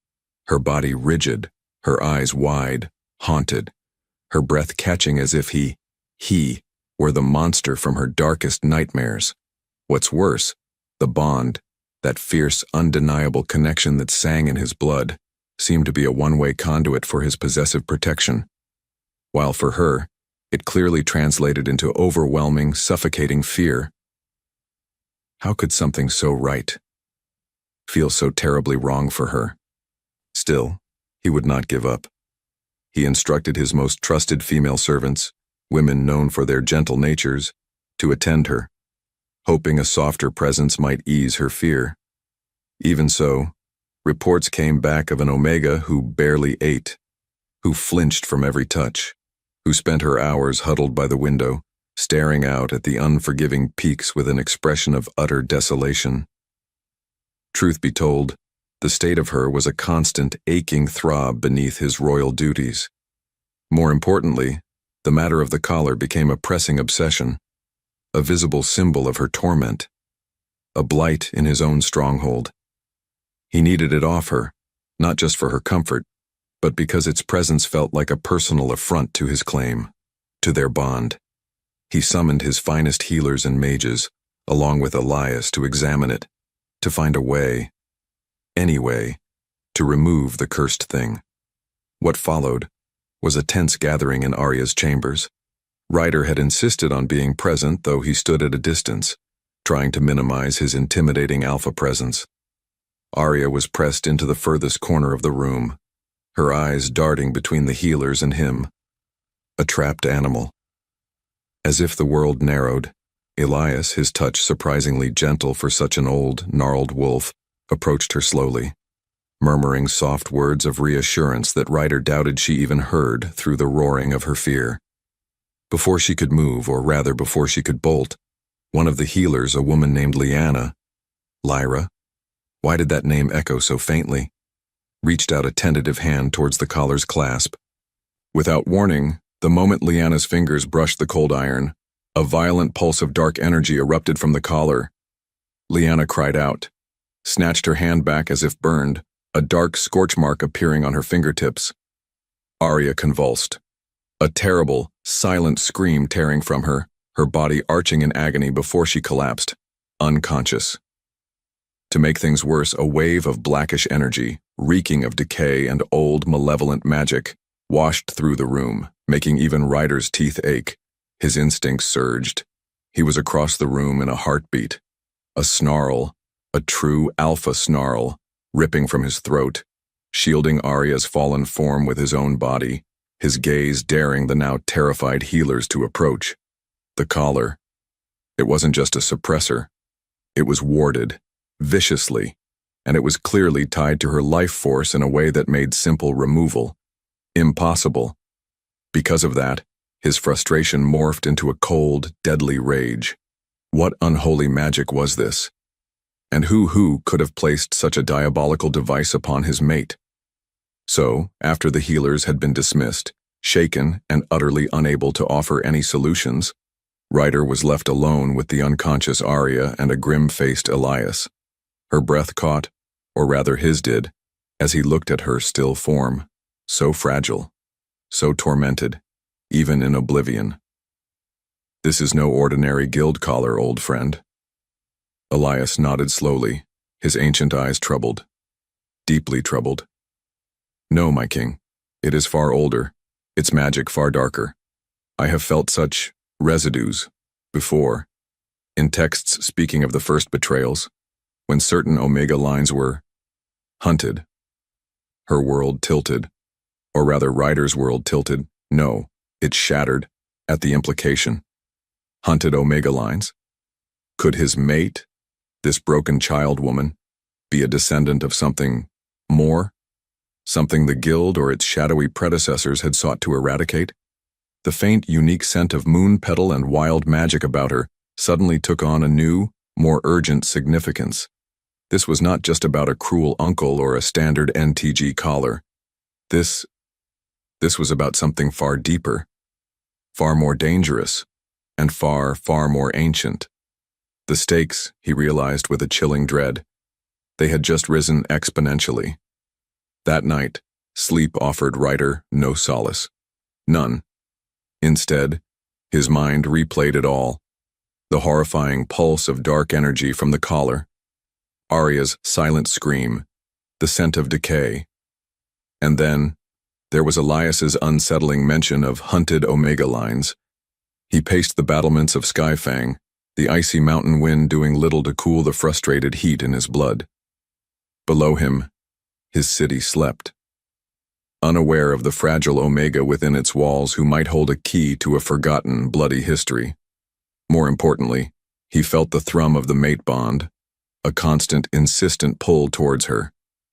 her body rigid, her eyes wide, haunted, her breath catching as if he were the monster from her darkest nightmares. What's worse, the bond, that fierce, undeniable connection that sang in his blood, seemed to be a one-way conduit for his possessive protection, while for her, it clearly translated into overwhelming, suffocating fear. How could something so right feel so terribly wrong for her? Still, he would not give up. He instructed his most trusted female servants, women known for their gentle natures, to attend her, hoping a softer presence might ease her fear. Even so, reports came back of an Omega who barely ate, who flinched from every touch, who spent her hours huddled by the window, staring out at the unforgiving peaks with an expression of utter desolation. Truth be told, the state of her was a constant, aching throb beneath his royal duties. More importantly, the matter of the collar became a pressing obsession, a visible symbol of her torment, a blight in his own stronghold. He needed it off her, not just for her comfort, but because its presence felt like a personal affront to his claim, to their bond. He summoned his finest healers and mages, along with Elias, to examine it, to find a way, any way, to remove the cursed thing. What followed was a tense gathering in Aria's chambers. Rhyder had insisted on being present, though he stood at a distance, trying to minimize his intimidating alpha presence. Aria was pressed into the furthest corner of the room, her eyes darting between the healers and him, a trapped animal. As if the world narrowed, Elias, his touch surprisingly gentle for such an old, gnarled wolf, approached her slowly, murmuring soft words of reassurance that Rhyder doubted she even heard through the roaring of her fear. Before she could move, or rather before she could bolt, one of the healers, a woman named Lyra, why did that name echo so faintly, reached out a tentative hand towards the collar's clasp. Without warning, the moment Liana's fingers brushed the cold iron, a violent pulse of dark energy erupted from the collar. Liana cried out, snatched her hand back as if burned, a dark scorch mark appearing on her fingertips. Aria convulsed. A terrible, silent scream tearing from her, her body arching in agony before she collapsed, unconscious. To make things worse, a wave of blackish energy, reeking of decay and old, malevolent magic, washed through the room, making even Ryder's teeth ache. His instincts surged. He was across the room in a heartbeat. A snarl, a true alpha snarl, ripping from his throat, shielding Aria's fallen form with his own body, his gaze daring the now terrified healers to approach. The collar. It wasn't just a suppressor. It was warded, viciously, and it was clearly tied to her life force in a way that made simple removal impossible. Because of that, his frustration morphed into a cold, deadly rage. What unholy magic was this? And who could have placed such a diabolical device upon his mate? So, after the healers had been dismissed, shaken and utterly unable to offer any solutions, Ryder was left alone with the unconscious Aria and a grim-faced Elias. Her breath caught, or rather his did, as he looked at her still form, so fragile, so tormented, even in oblivion. This is no ordinary guild collar, old friend. Elias nodded slowly, his ancient eyes troubled, deeply troubled. No, my king, it is far older, its magic far darker. I have felt such residues before, in texts speaking of the first betrayals, when certain Omega lines were hunted. Her world tilted, or rather Ryder's world tilted, no, it shattered, at the implication. Hunted Omega lines? Could his mate, this broken child woman, be a descendant of something more? Something the guild or its shadowy predecessors had sought to eradicate? The faint, unique scent of Moonpetal and wild magic about her suddenly took on a new, more urgent significance. This was not just about a cruel uncle or a standard NTG collar. This was about something far deeper, far more dangerous, and far, far more ancient. The stakes, he realized with a chilling dread, they had just risen exponentially. That night, sleep offered Ryder no solace. None. Instead, his mind replayed it all. The horrifying pulse of dark energy from the collar, Aria's silent scream, the scent of decay. And then, there was Elias's unsettling mention of hunted Omega lines. He paced the battlements of Skyfang, the icy mountain wind doing little to cool the frustrated heat in his blood. Below him, his city slept, unaware of the fragile Omega within its walls who might hold a key to a forgotten, bloody history. More importantly, he felt the thrum of the mate bond, a constant, insistent pull towards her,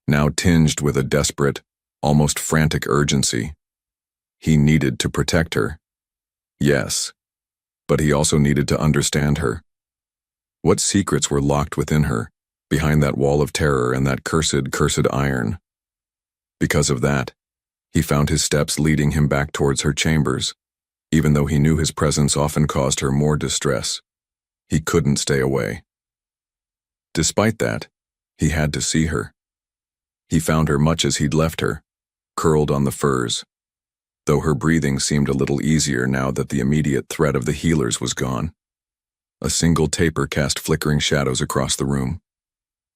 now tinged with a desperate, almost frantic urgency. He needed to protect her. Yes, but he also needed to understand her. What secrets were locked within her, behind that wall of terror and that cursed iron? Because of that, he found his steps leading him back towards her chambers, even though he knew his presence often caused her more distress. He couldn't stay away. Despite that, he had to see her. He found her much as he'd left her, curled on the furs, though her breathing seemed a little easier now that the immediate threat of the healers was gone. A single taper cast flickering shadows across the room,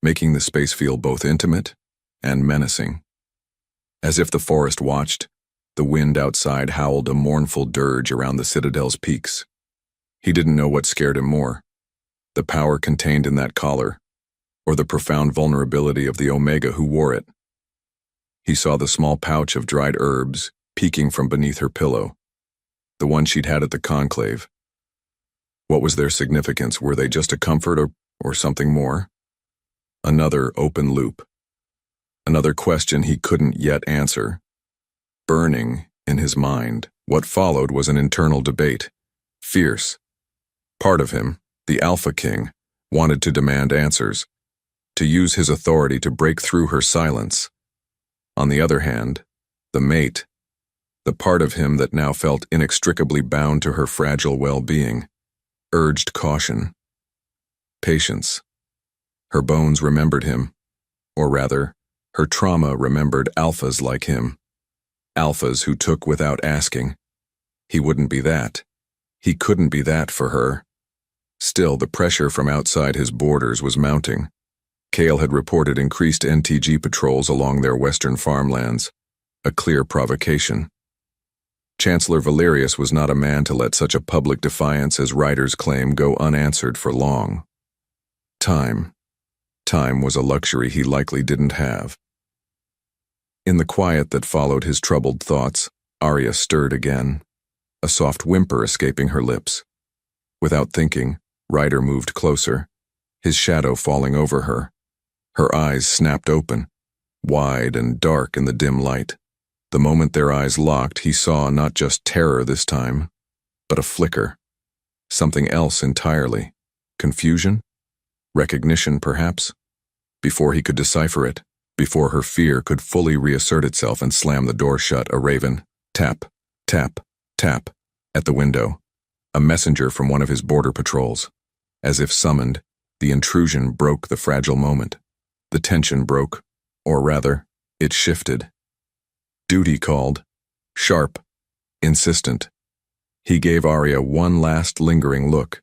making the space feel both intimate and menacing. As if the forest watched, the wind outside howled a mournful dirge around the citadel's peaks. He didn't know what scared him more, the power contained in that collar, or the profound vulnerability of the Omega who wore it. He saw the small pouch of dried herbs peeking from beneath her pillow, the one she'd had at the Conclave. What was their significance? Were they just a comfort or something more? Another open loop. Another question he couldn't yet answer, burning in his mind. What followed was an internal debate. Fierce. Part of him, the Alpha King, wanted to demand answers, to use his authority to break through her silence. On the other hand, the mate, the part of him that now felt inextricably bound to her fragile well-being, urged caution. Patience. Her bones remembered him, or rather, her trauma remembered alphas like him. Alphas who took without asking. He wouldn't be that. He couldn't be that for her. Still, the pressure from outside his borders was mounting. Kale had reported increased NTG patrols along their western farmlands, a clear provocation. Chancellor Valerius was not a man to let such a public defiance as Ryder's claim go unanswered for long. Time. Time was a luxury he likely didn't have. In the quiet that followed his troubled thoughts, Aria stirred again, a soft whimper escaping her lips. Without thinking, Ryder moved closer, his shadow falling over her. Her eyes snapped open, wide and dark in the dim light. The moment their eyes locked, he saw not just terror this time, but a flicker. Something else entirely. Confusion? Recognition, perhaps? Before he could decipher it, before her fear could fully reassert itself and slam the door shut, a raven, tap, tap, tap, at the window. A messenger from one of his border patrols. As if summoned, the intrusion broke the fragile moment. The tension broke, or rather, it shifted. Duty called, sharp, insistent. He gave Aria one last lingering look,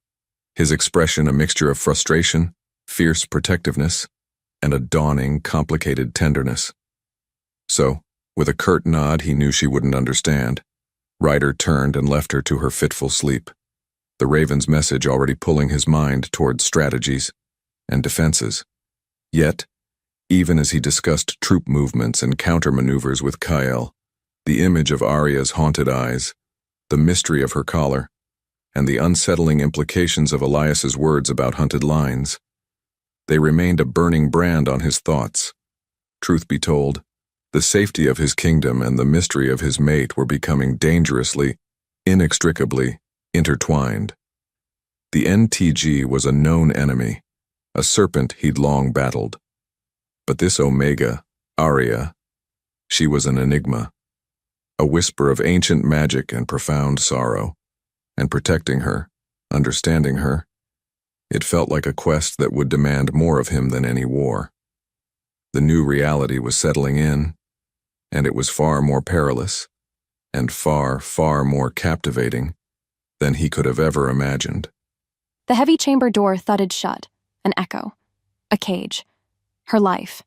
his expression a mixture of frustration, fierce protectiveness, and a dawning, complicated tenderness. So, with a curt nod he knew she wouldn't understand, Ryder turned and left her to her fitful sleep, the raven's message already pulling his mind toward strategies and defenses. Yet, even as he discussed troop movements and countermaneuvers with Kyle, the image of Aria's haunted eyes, the mystery of her collar, and the unsettling implications of Elias's words about hunted lines, they remained a burning brand on his thoughts. Truth be told, the safety of his kingdom and the mystery of his mate were becoming dangerously, inextricably intertwined. The NTG was a known enemy, a serpent he'd long battled. But this Omega, Aria, she was an enigma, a whisper of ancient magic and profound sorrow, and protecting her, understanding her, it felt like a quest that would demand more of him than any war. The new reality was settling in, and it was far more perilous, and far, far more captivating than he could have ever imagined. The heavy chamber door thudded shut, an echo, a cage, her life.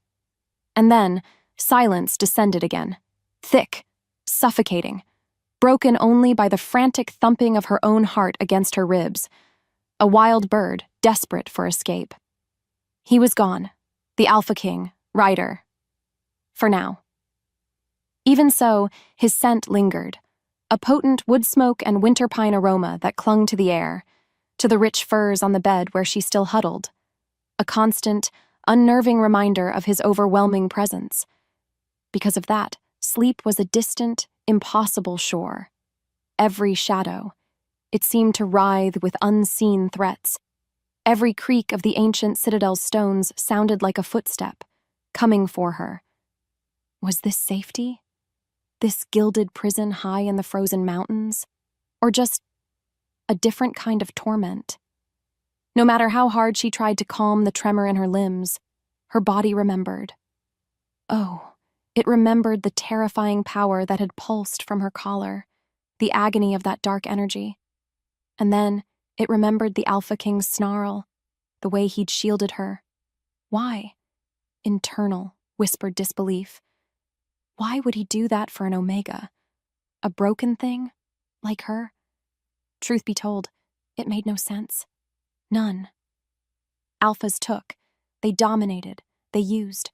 And then, silence descended again, thick, suffocating, broken only by the frantic thumping of her own heart against her ribs, a wild bird desperate for escape. He was gone, the Alpha King, Ryder. For now. Even so, his scent lingered, a potent wood smoke and winter pine aroma that clung to the air, to the rich furs on the bed where she still huddled, a constant, unnerving reminder of his overwhelming presence. Because of that, sleep was a distant, impossible shore. Every shadow, it seemed to writhe with unseen threats. Every creak of the ancient citadel's stones sounded like a footstep, coming for her. Was this safety? This gilded prison high in the frozen mountains? Or just a different kind of torment? No matter how hard she tried to calm the tremor in her limbs, her body remembered. Oh, it remembered the terrifying power that had pulsed from her collar, the agony of that dark energy. And then it remembered the Alpha King's snarl, the way he'd shielded her. Why? Internal, whispered disbelief. Why would he do that for an Omega? A broken thing? Like her? Truth be told, it made no sense. None. Alphas took. They dominated. They used.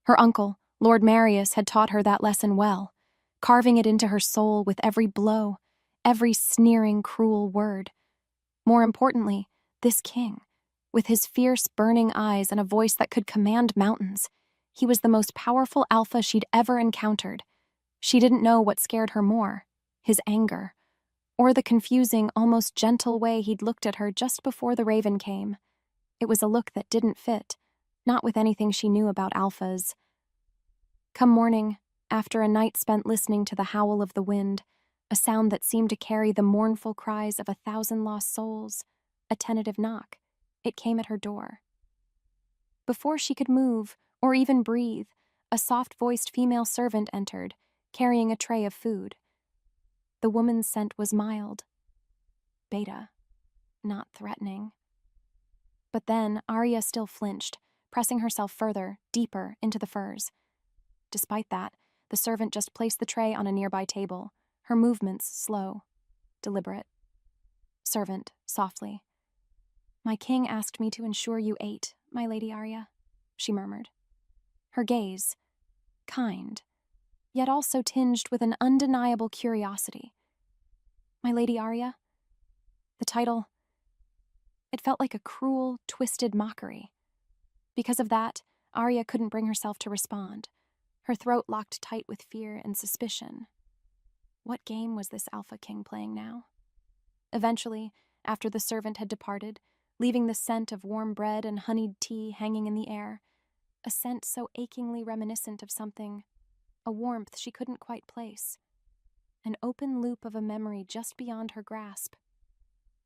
Her uncle, Lord Marius, had taught her that lesson well, carving it into her soul with every blow, every sneering, cruel word. More importantly, this king, with his fierce, burning eyes and a voice that could command mountains, he was the most powerful alpha she'd ever encountered. She didn't know what scared her more, his anger, or the confusing, almost gentle way he'd looked at her just before the raven came. It was a look that didn't fit, not with anything she knew about alphas. Come morning, after a night spent listening to the howl of the wind, a sound that seemed to carry the mournful cries of 1,000 lost souls, a tentative knock, it came at her door. Before she could move, or even breathe, a soft-voiced female servant entered, carrying a tray of food. The woman's scent was mild. Beta, not threatening. But then Aria still flinched, pressing herself further, deeper, into the furs. Despite that, the servant just placed the tray on a nearby table, her movements slow, deliberate. Servant, softly. "My king asked me to ensure you ate, my Lady Aria," she murmured. Her gaze, kind, yet also tinged with an undeniable curiosity. "My Lady Aria?" The title, it felt like a cruel, twisted mockery. Because of that, Aria couldn't bring herself to respond, her throat locked tight with fear and suspicion. What game was this Alpha King playing now? Eventually, after the servant had departed, leaving the scent of warm bread and honeyed tea hanging in the air, a scent so achingly reminiscent of something, a warmth she couldn't quite place, an open loop of a memory just beyond her grasp.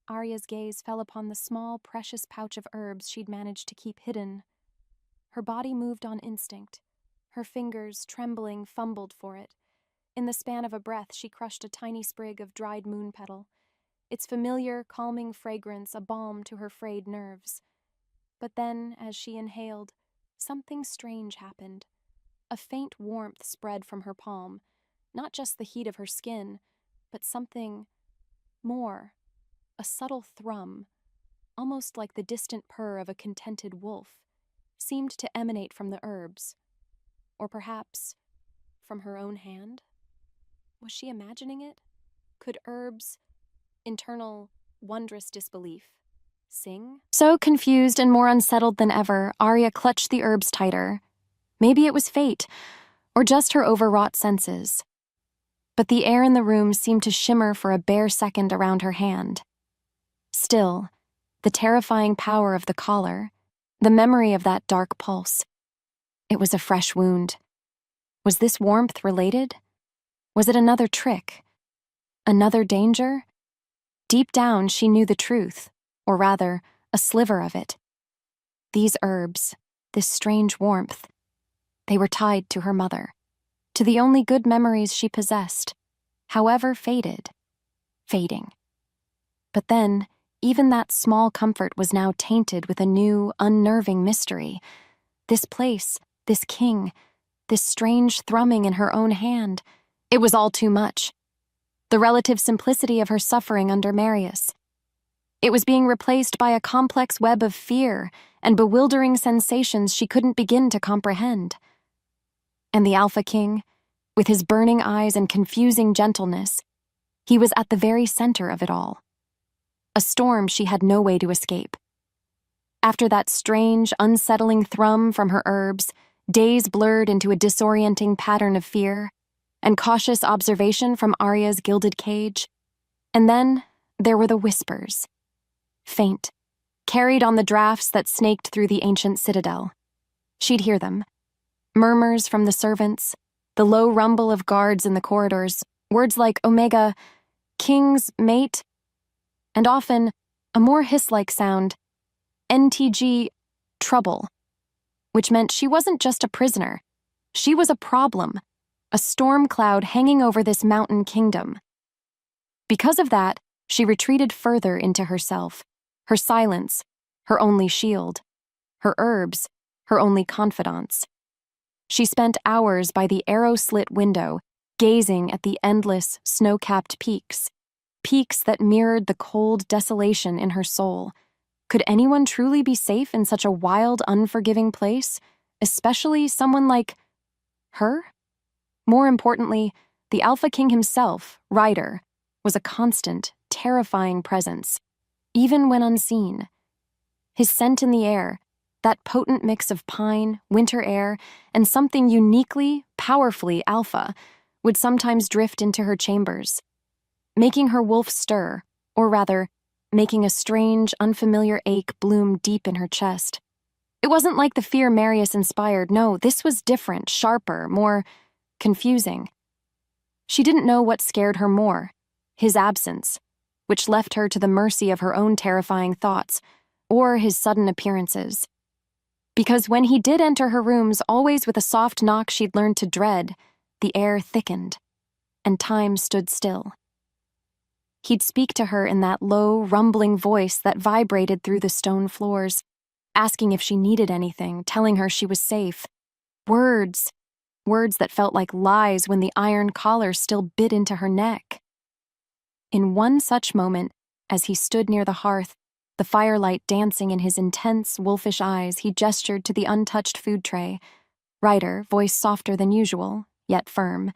Aria's gaze fell upon the small, precious pouch of herbs she'd managed to keep hidden. Her body moved on instinct. Her fingers, trembling, fumbled for it. In the span of a breath, she crushed a tiny sprig of dried moonpetal, its familiar, calming fragrance a balm to her frayed nerves. But then, as she inhaled, something strange happened. A faint warmth spread from her palm, not just the heat of her skin, but something more, a subtle thrum, almost like the distant purr of a contented wolf, seemed to emanate from the herbs. Or perhaps from her own hand? Was she imagining it? Could herbs, internal, wondrous disbelief, sing? So confused and more unsettled than ever, Aria clutched the herbs tighter. Maybe it was fate, or just her overwrought senses. But the air in the room seemed to shimmer for a bare second around her hand. Still, the terrifying power of the collar, the memory of that dark pulse. It was a fresh wound. Was this warmth related? Was it another trick? Another danger? Deep down, she knew the truth, or rather, a sliver of it. These herbs, this strange warmth, they were tied to her mother, to the only good memories she possessed, however fading. But then, even that small comfort was now tainted with a new, unnerving mystery. This place, this king, this strange thrumming in her own hand, it was all too much. The relative simplicity of her suffering under Marius. It was being replaced by a complex web of fear and bewildering sensations she couldn't begin to comprehend. And the Alpha King, with his burning eyes and confusing gentleness, he was at the very center of it all. A storm she had no way to escape. After that strange, unsettling thrum from her herbs, days blurred into a disorienting pattern of fear, and cautious observation from Aria's gilded cage. And then there were the whispers. Faint, carried on the drafts that snaked through the ancient citadel. She'd hear them. Murmurs from the servants, the low rumble of guards in the corridors, words like Omega, King's mate, and often a more hiss-like sound, NTG, trouble, which meant she wasn't just a prisoner. She was a problem, a storm cloud hanging over this mountain kingdom. Because of that, she retreated further into herself, her silence, her only shield, her herbs, her only confidants. She spent hours by the arrow-slit window, gazing at the endless, snow-capped peaks that mirrored the cold desolation in her soul. Could anyone truly be safe in such a wild, unforgiving place, especially someone like her? More importantly, the Alpha King himself, Rhyder, was a constant, terrifying presence, even when unseen. His scent in the air, that potent mix of pine, winter air, and something uniquely, powerfully alpha, would sometimes drift into her chambers. making her wolf stir, or rather, making a strange, unfamiliar ache bloom deep in her chest. It wasn't like the fear Marius inspired. No, this was different, sharper, more confusing. She didn't know what scared her more, his absence, which left her to the mercy of her own terrifying thoughts, or his sudden appearances. Because when he did enter her rooms, always with a soft knock she'd learned to dread, the air thickened, and time stood still. He'd speak to her in that low, rumbling voice that vibrated through the stone floors, asking if she needed anything, telling her she was safe. Words that felt like lies when the iron collar still bit into her neck. In one such moment, as he stood near the hearth, the firelight dancing in his intense, wolfish eyes, he gestured to the untouched food tray. Rhyder, voice softer than usual, yet firm.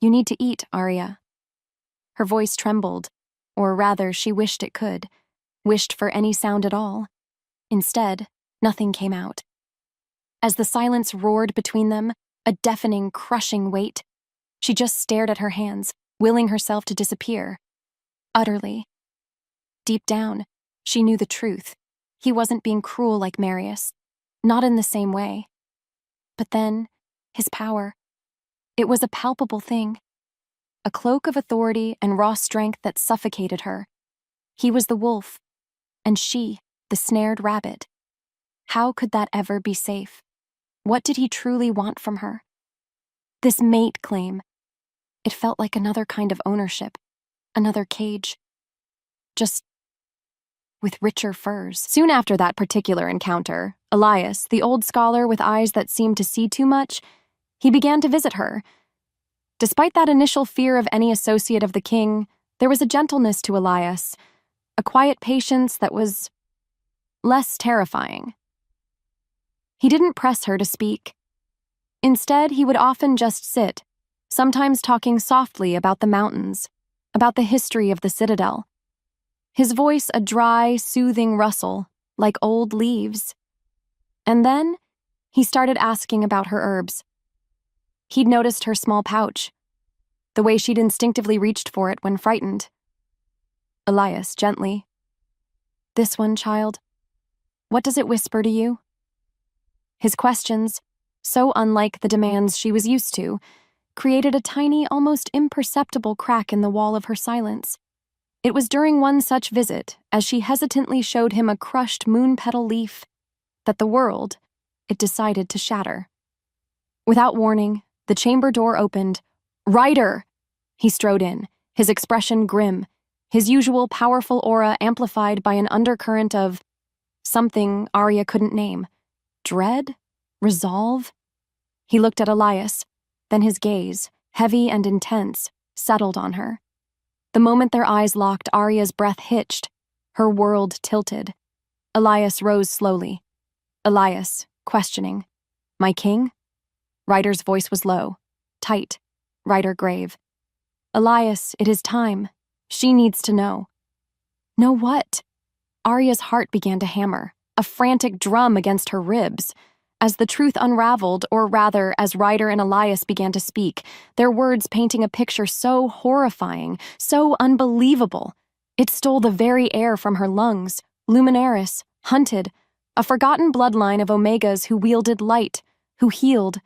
"You need to eat, Aria." Her voice trembled, or rather, she wished it could, wished for any sound at all. Instead, nothing came out. As the silence roared between them, a deafening, crushing weight, she just stared at her hands, willing herself to disappear. Utterly. Deep down, she knew the truth. He wasn't being cruel like Marius, not in the same way. But then, his power. It was a palpable thing. A cloak of authority and raw strength that suffocated her. He was the wolf, and she, the snared rabbit. How could that ever be safe? What did he truly want from her? This mate claim. It felt like another kind of ownership, another cage. Just with richer furs. Soon after that particular encounter, Elias, the old scholar with eyes that seemed to see too much, he began to visit her. Despite that initial fear of any associate of the king, there was a gentleness to Elias, a quiet patience that was less terrifying. He didn't press her to speak. Instead, he would often just sit, sometimes talking softly about the mountains, about the history of the citadel. His voice a dry, soothing rustle, like old leaves. And then, he started asking about her herbs. He'd noticed her small pouch, the way she'd instinctively reached for it when frightened. Elias, gently. "This one, child? What does it whisper to you?" His questions, so unlike the demands she was used to, created a tiny, almost imperceptible crack in the wall of her silence. It was during one such visit, as she hesitantly showed him a crushed moonpetal leaf, that the world, it decided to shatter. Without warning, the chamber door opened. "Rhyder!" He strode in, his expression grim, his usual powerful aura amplified by an undercurrent of something Aria couldn't name. Dread? Resolve? He looked at Elias, then his gaze, heavy and intense, settled on her. The moment their eyes locked, Aria's breath hitched, her world tilted. Elias rose slowly. Elias, questioning. "My king?" Ryder's voice was low, tight, Rhyder grave. "Elias, it is time. She needs to know." "Know what?" Aria's heart began to hammer, a frantic drum against her ribs. As the truth unraveled, or rather, as Rhyder and Elias began to speak, their words painting a picture so horrifying, so unbelievable, it stole the very air from her lungs. Luminaris, hunted, a forgotten bloodline of Omegas who wielded light, who healed,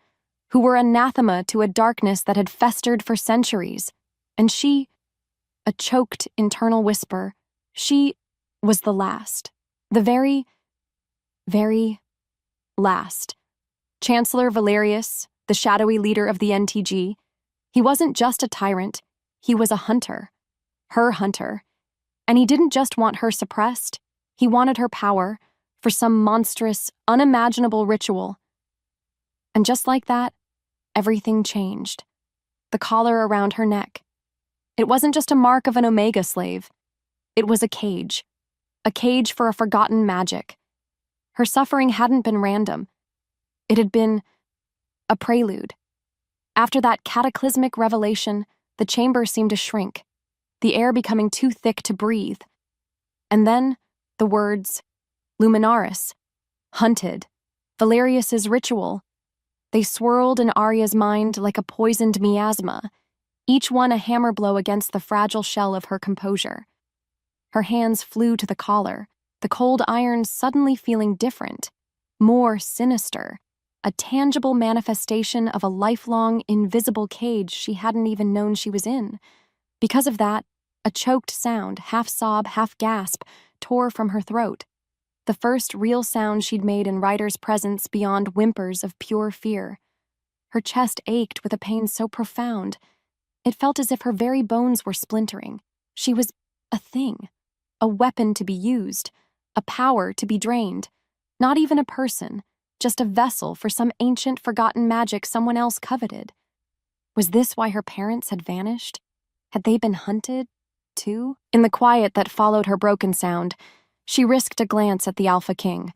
who were anathema to a darkness that had festered for centuries. And she, a choked internal whisper, she was the last, the very last. Chancellor Valerius, the shadowy leader of the NTG, he wasn't just a tyrant, he was a hunter, her hunter. And he didn't just want her suppressed, he wanted her power for some monstrous, unimaginable ritual. And just like that, everything changed. The collar around her neck. It wasn't just a mark of an Omega slave. It was a cage for a forgotten magic. Her suffering hadn't been random. It had been a prelude. After that cataclysmic revelation, the chamber seemed to shrink, the air becoming too thick to breathe. And then, the words, Luminaris, hunted, Valerius's ritual, they swirled in Aria's mind like a poisoned miasma. each one a hammer blow against the fragile shell of her composure. Her hands flew to the collar, the cold iron suddenly feeling different, more sinister, a tangible manifestation of a lifelong, invisible cage she hadn't even known she was in. Because of that, a choked sound, half sob, half gasp, tore from her throat. The first real sound she'd made in Ryder's presence beyond whimpers of pure fear. Her chest ached with a pain so profound. It felt as if her very bones were splintering. She was a thing, a weapon to be used, a power to be drained. Not even a person, just a vessel for some ancient, forgotten magic someone else coveted. Was this why her parents had vanished? Had they been hunted, too? In the quiet that followed her broken sound, she risked a glance at the Alpha King.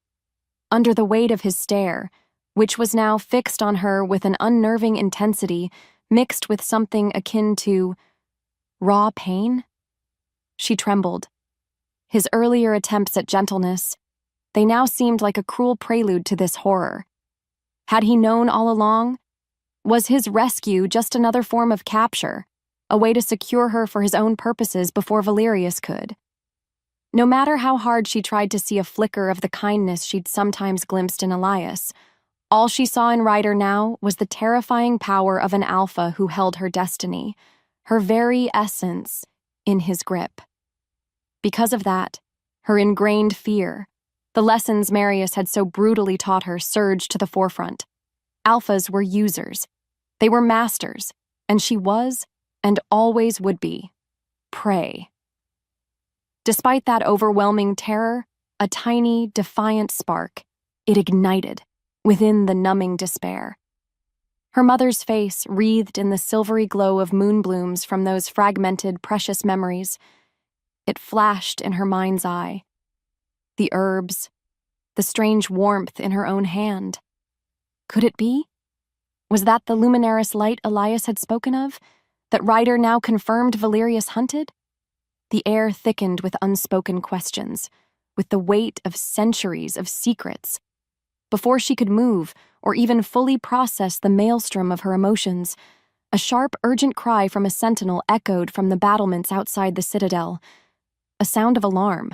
Under the weight of his stare, which was now fixed on her with an unnerving intensity mixed with something akin to raw pain, she trembled. His earlier attempts at gentleness, they now seemed like a cruel prelude to this horror. Had he known all along? Was his rescue just another form of capture, a way to secure her for his own purposes before Valerius could? No matter how hard she tried to see a flicker of the kindness she'd sometimes glimpsed in Elias, all she saw in Ryder now was the terrifying power of an alpha who held her destiny, her very essence, in his grip. Because of that, her ingrained fear, the lessons Marius had so brutally taught her, surged to the forefront. Alphas were users. They were masters, and she was, and always would be, prey. Despite that overwhelming terror, a tiny, defiant spark, it ignited within the numbing despair. Her mother's face wreathed in the silvery glow of moonblooms from those fragmented, precious memories. It flashed in her mind's eye. The herbs, the strange warmth in her own hand. Could it be? Was that the Luminaris light Elias had spoken of, that Ryder now confirmed Valerius hunted? The air thickened with unspoken questions, with the weight of centuries of secrets. Before she could move, or even fully process the maelstrom of her emotions, a sharp, urgent cry from a sentinel echoed from the battlements outside the citadel. A sound of alarm.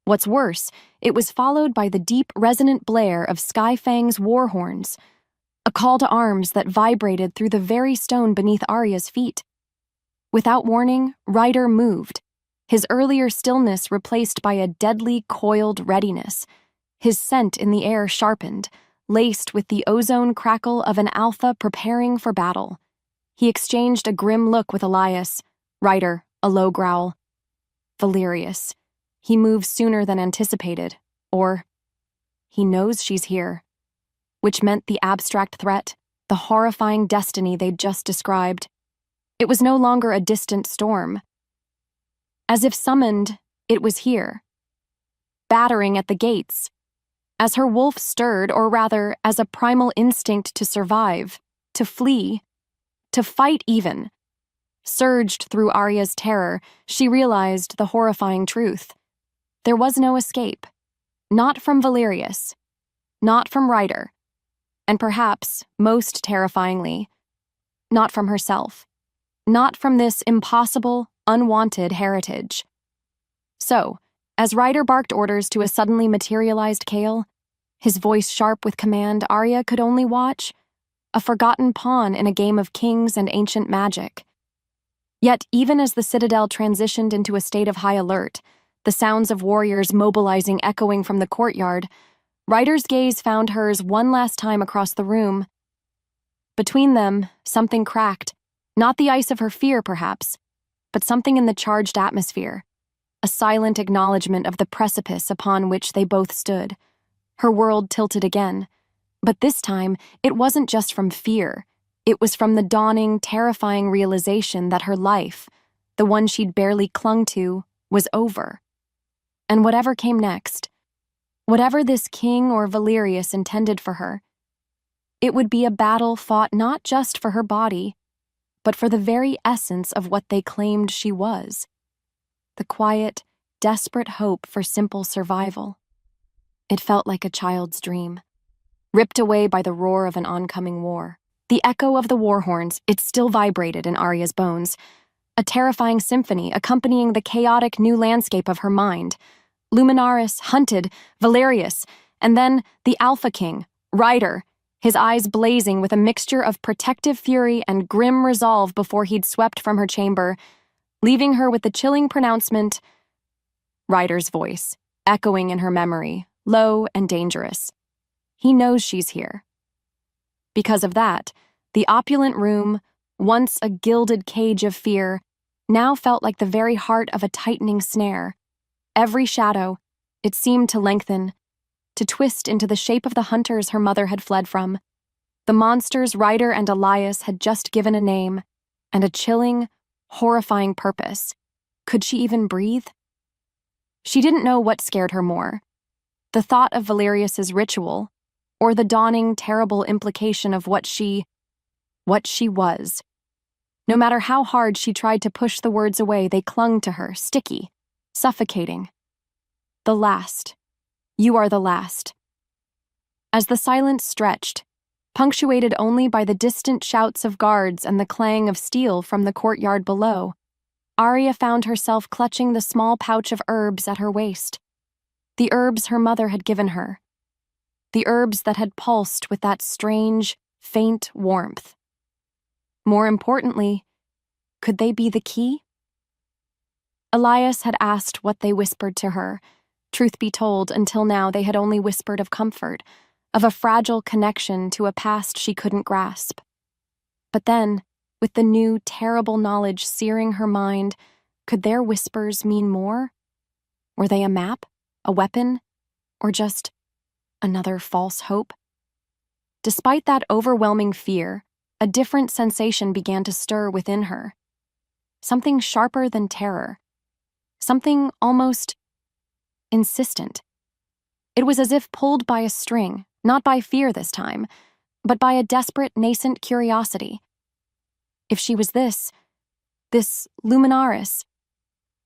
What's worse, it was followed by the deep, resonant blare of Skyfang's war horns, a call to arms that vibrated through the very stone beneath Aria's feet. Without warning, Ryder moved, his earlier stillness replaced by a deadly, coiled readiness, his scent in the air sharpened, laced with the ozone crackle of an alpha preparing for battle. He exchanged a grim look with Elias, Ryder, a low growl. Valerius. He moves sooner than anticipated, or he knows she's here, which meant the abstract threat, the horrifying destiny they'd just described. It was no longer a distant storm. As if summoned, it was here, battering at the gates. As her wolf stirred, or rather, as a primal instinct to survive, to flee, to fight even, surged through Aria's terror, she realized the horrifying truth. There was no escape. Not from Valerius. Not from Ryder. And perhaps, most terrifyingly, not from herself. Not from this impossible, unwanted heritage. So, as Ryder barked orders to a suddenly materialized Kale, his voice sharp with command Aria could only watch, a forgotten pawn in a game of kings and ancient magic. Yet even as the citadel transitioned into a state of high alert, the sounds of warriors mobilizing echoing from the courtyard, Ryder's gaze found hers one last time across the room. Between them, something cracked, not the ice of her fear, perhaps, but something in the charged atmosphere, a silent acknowledgement of the precipice upon which they both stood. Her world tilted again, but this time it wasn't just from fear. It was from the dawning, terrifying realization that her life, the one she'd barely clung to, was over. And whatever came next, whatever this king or Valerius intended for her, it would be a battle fought not just for her body, but for the very essence of what they claimed she was. The quiet, desperate hope for simple survival. It felt like a child's dream, ripped away by the roar of an oncoming war. The echo of the war horns, it still vibrated in Aria's bones, a terrifying symphony accompanying the chaotic new landscape of her mind. Luminaris hunted Valerius, and then the Alpha King, Rhyder, his eyes blazing with a mixture of protective fury and grim resolve before he'd swept from her chamber, leaving her with the chilling pronouncement, Ryder's voice, echoing in her memory, low and dangerous. He knows she's here. Because of that, the opulent room, once a gilded cage of fear, now felt like the very heart of a tightening snare. Every shadow, it seemed to lengthen, to twist into the shape of the hunters her mother had fled from. The monsters Rhyder and Elias had just given a name, and a chilling, horrifying purpose. Could she even breathe? She didn't know what scared her more, the thought of Valerius's ritual, or the dawning, terrible implication of what she was. No matter how hard she tried to push the words away, they clung to her, sticky, suffocating. The last. You are the last. As the silence stretched, punctuated only by the distant shouts of guards and the clang of steel from the courtyard below, Aria found herself clutching the small pouch of herbs at her waist. The herbs her mother had given her. The herbs that had pulsed with that strange, faint warmth. More importantly, could they be the key? Elias had asked what they whispered to her. Truth be told, until now they had only whispered of comfort, of a fragile connection to a past she couldn't grasp. But then, with the new, terrible knowledge searing her mind, could their whispers mean more? Were they a map, a weapon, or just another false hope? Despite that overwhelming fear, a different sensation began to stir within her. Something sharper than terror. Something almost insistent. It was as if pulled by a string, not by fear this time, but by a desperate, nascent curiosity. If she was this Luminaris,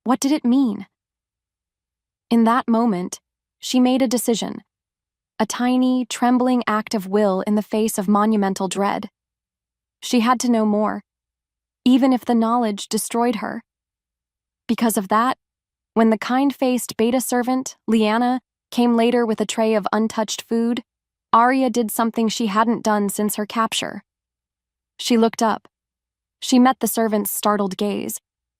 what did it mean? In that moment, she made a decision, a tiny, trembling act of will in the face of monumental dread. She had to know more, even if the knowledge destroyed her. Because of that, when the kind-faced beta servant, Liana, came later with a tray of untouched food, Aria did something she hadn't done since her capture. She looked up. She met the servant's startled gaze.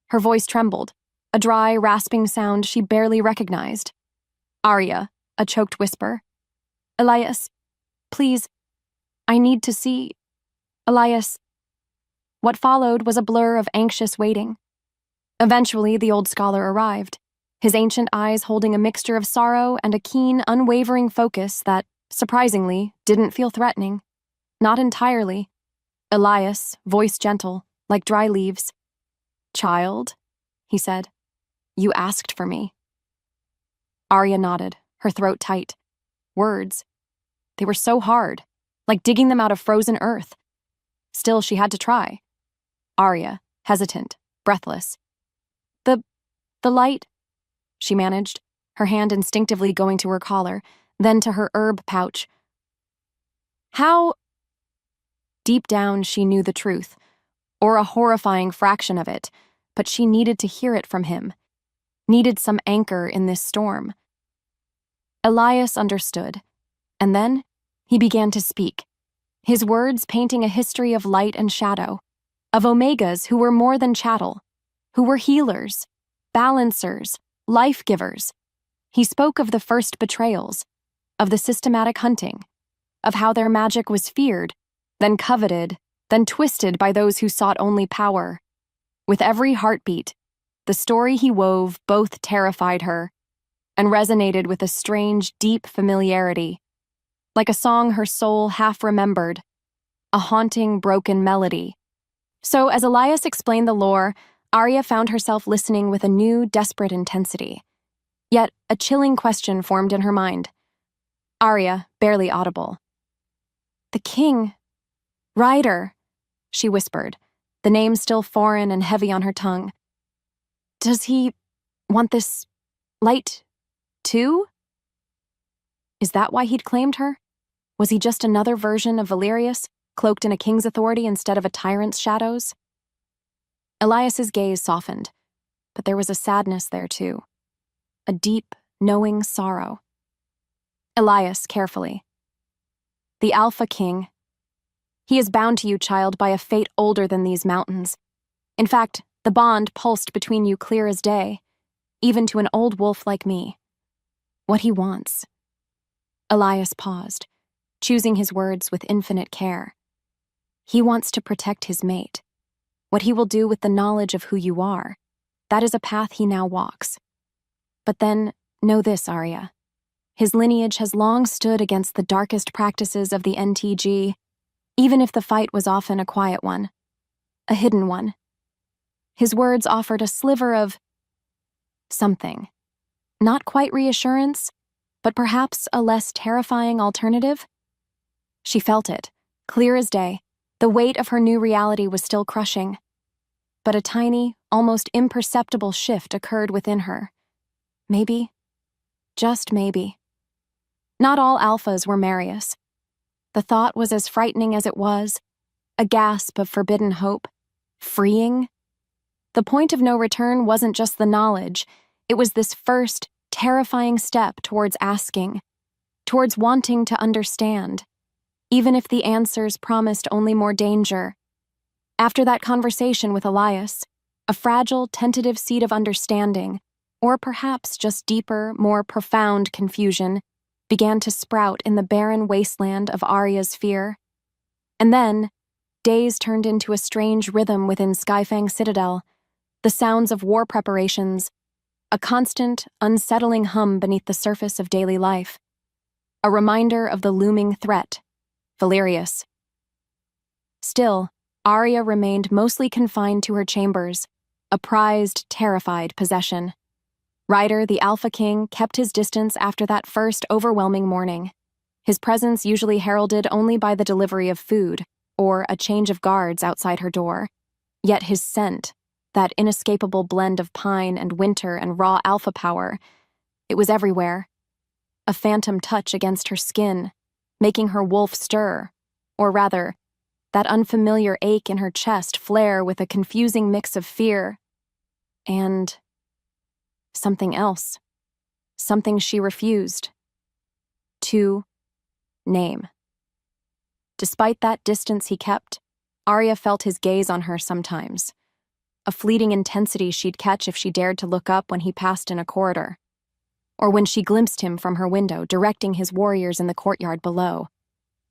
Her voice trembled, a dry, rasping sound she barely recognized. Aria, a choked whisper. Elias, please, I need to see. Elias. What followed was a blur of anxious waiting. Eventually, the old scholar arrived, his ancient eyes holding a mixture of sorrow and a keen, unwavering focus that, surprisingly, didn't feel threatening. Not entirely. Elias, voice gentle, like dry leaves. Child, he said, you asked for me. Aria nodded, her throat tight. Words. They were so hard, like digging them out of frozen earth. Still, she had to try. Aria, hesitant, breathless. The light, she managed, her hand instinctively going to her collar, then to her herb pouch. How? Deep down, she knew the truth, or a horrifying fraction of it, but she needed to hear it from him, needed some anchor in this storm. Elias understood, and then he began to speak, his words painting a history of light and shadow, of omegas who were more than chattel, who were healers, balancers, life-givers. He spoke of the first betrayals, of the systematic hunting, of how their magic was feared, then coveted, then twisted by those who sought only power. With every heartbeat, the story he wove both terrified her and resonated with a strange, deep familiarity, like a song her soul half remembered, a haunting, broken melody. So, as Elias explained the lore, Aria found herself listening with a new, desperate intensity. Yet, a chilling question formed in her mind. Aria, barely audible. The king. Rhyder, she whispered, the name still foreign and heavy on her tongue. Does he want this light, too? Is that why he'd claimed her? Was he just another version of Valerius, cloaked in a king's authority instead of a tyrant's shadows? Elias's gaze softened, but there was a sadness there too. A deep, knowing sorrow. Elias, carefully. The Alpha King. He is bound to you, child, by a fate older than these mountains. In fact, the bond pulsed between you clear as day, even to an old wolf like me. What he wants. Elias paused, choosing his words with infinite care. He wants to protect his mate. What he will do with the knowledge of who you are, that is a path he now walks. But then, know this, Aria. His lineage has long stood against the darkest practices of the NTG, even if the fight was often a quiet one, a hidden one. His words offered a sliver of something. Not quite reassurance, but perhaps a less terrifying alternative? She felt it, clear as day. The weight of her new reality was still crushing. But a tiny, almost imperceptible shift occurred within her. Maybe, just maybe. Not all alphas were Marius. The thought was as frightening as it was, a gasp of forbidden hope, freeing. The point of no return wasn't just the knowledge, it was this first, terrifying step towards asking, towards wanting to understand, even if the answers promised only more danger. After that conversation with Elias, a fragile, tentative seed of understanding, or perhaps just deeper, more profound confusion, began to sprout in the barren wasteland of Aria's fear. And then, days turned into a strange rhythm within Skyfang Citadel, the sounds of war preparations, a constant, unsettling hum beneath the surface of daily life, a reminder of the looming threat, Valerius. Still, Aria remained mostly confined to her chambers, a prized, terrified possession. Rhyder, the Alpha King, kept his distance after that first overwhelming morning, his presence usually heralded only by the delivery of food or a change of guards outside her door. Yet his scent, that inescapable blend of pine and winter and raw alpha power, it was everywhere. A phantom touch against her skin, making her wolf stir, or rather, that unfamiliar ache in her chest flare with a confusing mix of fear and something else, something she refused to name. Despite that distance he kept, Aria felt his gaze on her sometimes, a fleeting intensity she'd catch if she dared to look up when he passed in a corridor, or when she glimpsed him from her window directing his warriors in the courtyard below.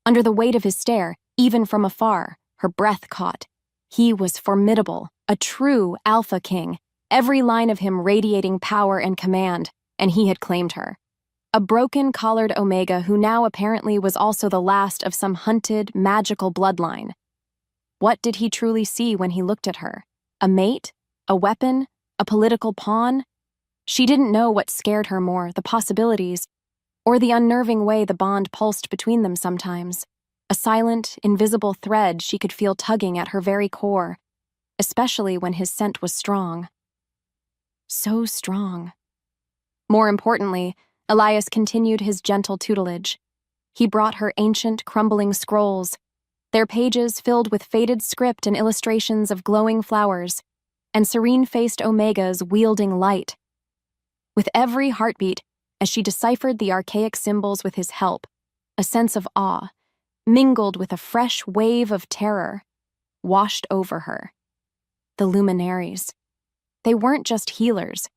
Under the weight of his stare, even from afar, her breath caught. He was formidable, a true Alpha King, every line of him radiating power and command, and he had claimed her. A broken-collared Omega who now apparently was also the last of some hunted, magical bloodline. What did he truly see when he looked at her? A mate? A weapon? A political pawn? She didn't know what scared her more, the possibilities, or the unnerving way the bond pulsed between them sometimes. A silent, invisible thread she could feel tugging at her very core, especially when his scent was strong. So strong. More importantly, Elias continued his gentle tutelage. He brought her ancient, crumbling scrolls, their pages filled with faded script and illustrations of glowing flowers, and serene-faced Omegas wielding light. With every heartbeat, as she deciphered the archaic symbols with his help, a sense of awe, mingled with a fresh wave of terror, washed over her. The Luminaris. They weren't just healers.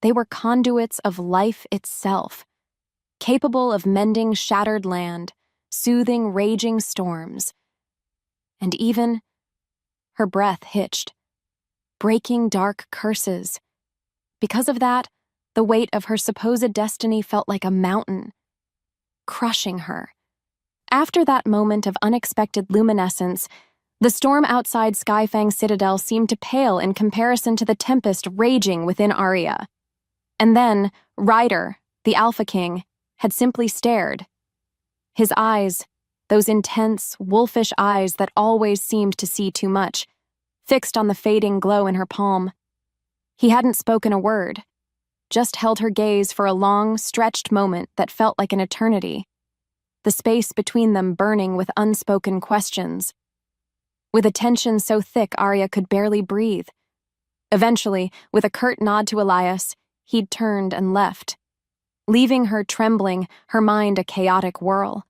They were conduits of life itself, capable of mending shattered land, soothing raging storms. And even, her breath hitched, breaking dark curses. Because of that, the weight of her supposed destiny felt like a mountain, crushing her. After that moment of unexpected luminescence, the storm outside Skyfang Citadel seemed to pale in comparison to the tempest raging within Aria. And then, Rhyder, the Alpha King, had simply stared. His eyes, those intense, wolfish eyes that always seemed to see too much, fixed on the fading glow in her palm. He hadn't spoken a word, just held her gaze for a long, stretched moment that felt like an eternity, the space between them burning with unspoken questions, with a tension so thick Aria could barely breathe. Eventually, with a curt nod to Elias, he'd turned and left, leaving her trembling, her mind a chaotic whirl.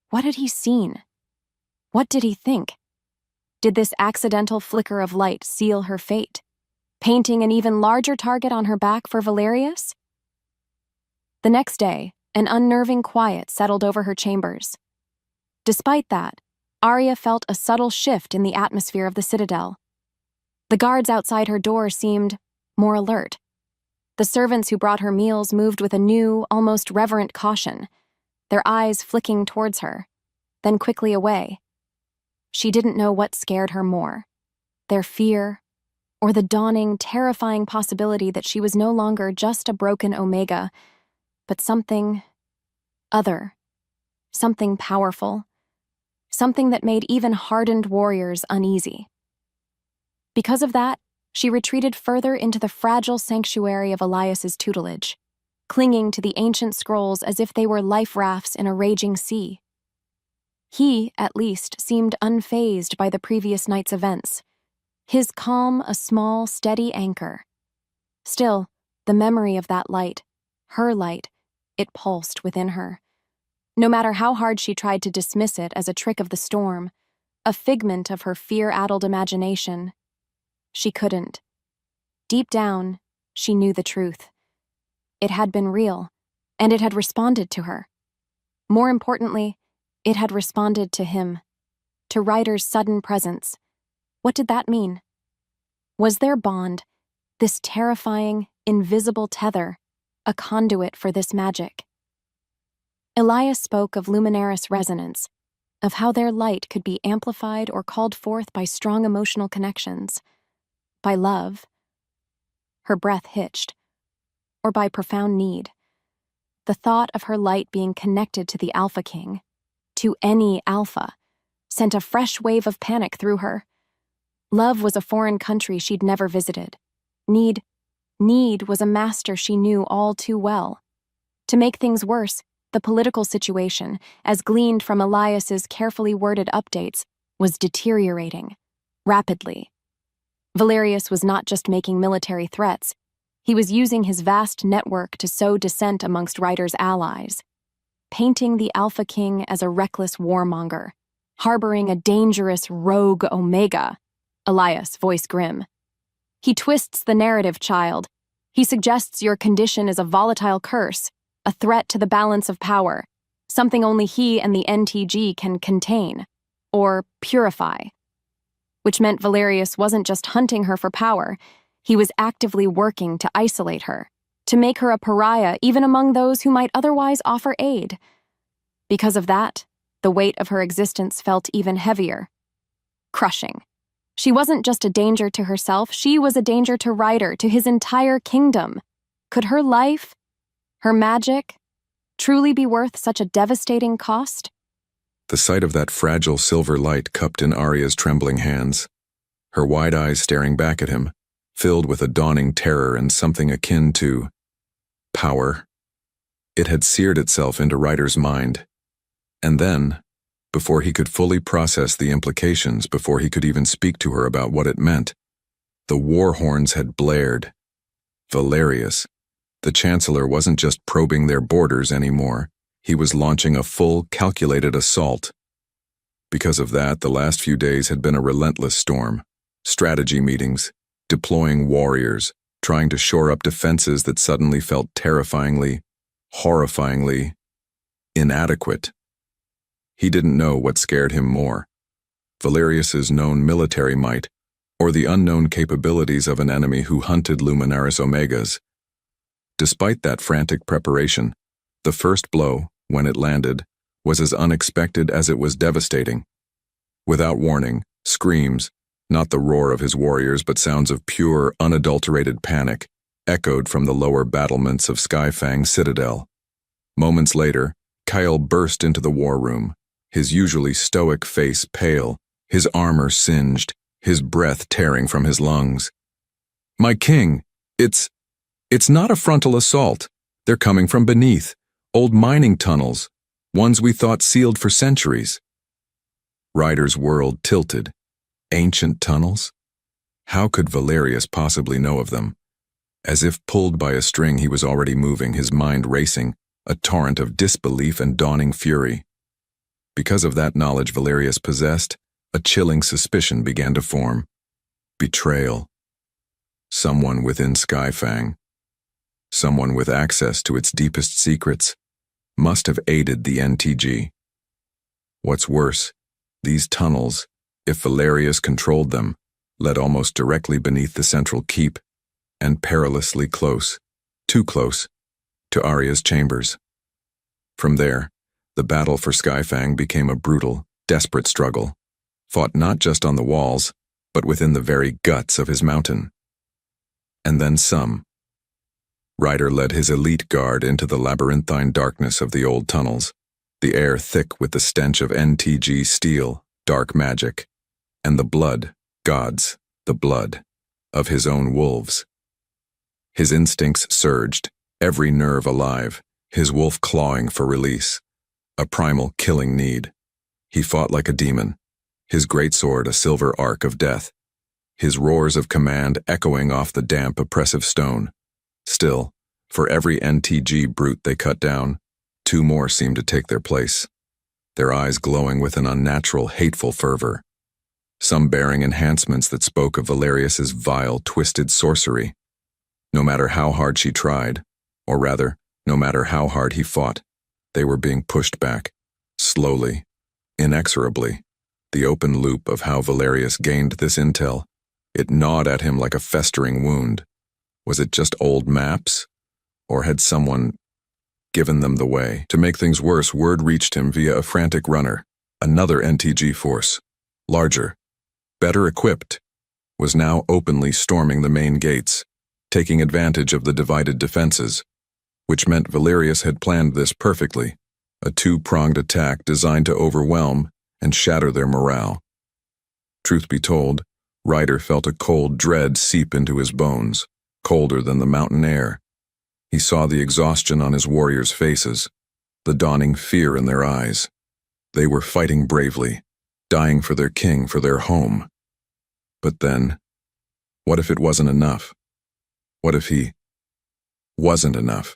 What had he seen? What did he think? Did this accidental flicker of light seal her fate, painting an even larger target on her back for Valerius? The next day, an unnerving quiet settled over her chambers. Despite that, Aria felt a subtle shift in the atmosphere of the citadel. The guards outside her door seemed more alert. The servants who brought her meals moved with a new, almost reverent caution, their eyes flicking towards her, then quickly away. She didn't know what scared her more, their fear, or the dawning, terrifying possibility that she was no longer just a broken Omega, but something other, something powerful, something that made even hardened warriors uneasy. Because of that, she retreated further into the fragile sanctuary of Elias's tutelage, clinging to the ancient scrolls as if they were life rafts in a raging sea. He, at least, seemed unfazed by the previous night's events, his calm a small, steady anchor. Still, the memory of that light, her light, it pulsed within her. No matter how hard she tried to dismiss it as a trick of the storm, a figment of her fear-addled imagination, she couldn't. Deep down, she knew the truth. It had been real, and it had responded to her. More importantly, it had responded to him, to Ryder's sudden presence. What did that mean? Was their bond, this terrifying, invisible tether, a conduit for this magic? Elias spoke of Luminaris resonance, of how their light could be amplified or called forth by strong emotional connections, by love. Her breath hitched, or by profound need. The thought of her light being connected to the Alpha King, to any Alpha, sent a fresh wave of panic through her. Love was a foreign country she'd never visited. Need was a master she knew all too well. To make things worse, the political situation, as gleaned from Elias's carefully worded updates, was deteriorating, rapidly. Valerius was not just making military threats, he was using his vast network to sow dissent amongst Ryder's allies, painting the Alpha King as a reckless warmonger, harboring a dangerous rogue Omega. Elias, voice grim. He twists the narrative, child. He suggests your condition is a volatile curse, a threat to the balance of power, something only he and the NTG can contain, or purify. Which meant Valerius wasn't just hunting her for power, he was actively working to isolate her, to make her a pariah even among those who might otherwise offer aid. Because of that, the weight of her existence felt even heavier. Crushing. She wasn't just a danger to herself, she was a danger to Ryder, to his entire kingdom. Could her life, her magic, truly be worth such a devastating cost? The sight of that fragile silver light cupped in Aria's trembling hands, her wide eyes staring back at him, filled with a dawning terror and something akin to power. It had seared itself into Ryder's mind. And then, before he could fully process the implications, before he could even speak to her about what it meant, the war horns had blared. Valerius, the Chancellor, wasn't just probing their borders anymore. He was launching a full, calculated assault. Because of that, the last few days had been a relentless storm. Strategy meetings, deploying warriors, trying to shore up defenses that suddenly felt terrifyingly, horrifyingly inadequate. He didn't know what scared him more: Valerius's known military might, or the unknown capabilities of an enemy who hunted Luminaris Omegas. Despite that frantic preparation, the first blow, when it landed, was as unexpected as it was devastating. Without warning, screams, not the roar of his warriors but sounds of pure, unadulterated panic, echoed from the lower battlements of Skyfang's citadel. Moments later, Kyle burst into the war room, his usually stoic face pale, his armor singed, his breath tearing from his lungs. "My king, it's not a frontal assault. They're coming from beneath, old mining tunnels, ones we thought sealed for centuries." Ryder's world tilted. Ancient tunnels? How could Valerius possibly know of them? As if pulled by a string, he was already moving, his mind racing, a torrent of disbelief and dawning fury. Because of that knowledge Valerius possessed, a chilling suspicion began to form. Betrayal. Someone within Skyfang, someone with access to its deepest secrets, must have aided the NTG. What's worse, these tunnels, if Valerius controlled them, led almost directly beneath the central keep, and perilously close, too close, to Aria's chambers. From there, the battle for Skyfang became a brutal, desperate struggle, fought not just on the walls, but within the very guts of his mountain. And then some. Rhyder led his elite guard into the labyrinthine darkness of the old tunnels, the air thick with the stench of NTG steel, dark magic, and the blood, gods, the blood, of his own wolves. His instincts surged, every nerve alive, his wolf clawing for release, a primal killing need. He fought like a demon, his greatsword a silver arc of death, his roars of command echoing off the damp, oppressive stone. Still, for every NTG brute they cut down, 2 more seemed to take their place, their eyes glowing with an unnatural, hateful fervor, some bearing enhancements that spoke of Valerius's vile, twisted sorcery. No matter how hard she tried, or rather, no matter how hard he fought, they were being pushed back, slowly, inexorably. The open loop of how Valerius gained this intel, it gnawed at him like a festering wound. Was it just old maps? Or had someone given them the way? To make things worse, word reached him via a frantic runner. Another NTG force, larger, better equipped, was now openly storming the main gates, taking advantage of the divided defenses, which meant Valerius had planned this perfectly, a 2-pronged attack designed to overwhelm and shatter their morale. Truth be told, Rhyder felt a cold dread seep into his bones, colder than the mountain air. He saw the exhaustion on his warriors' faces, the dawning fear in their eyes. They were fighting bravely, dying for their king, for their home. But then, what if it wasn't enough? What if he wasn't enough?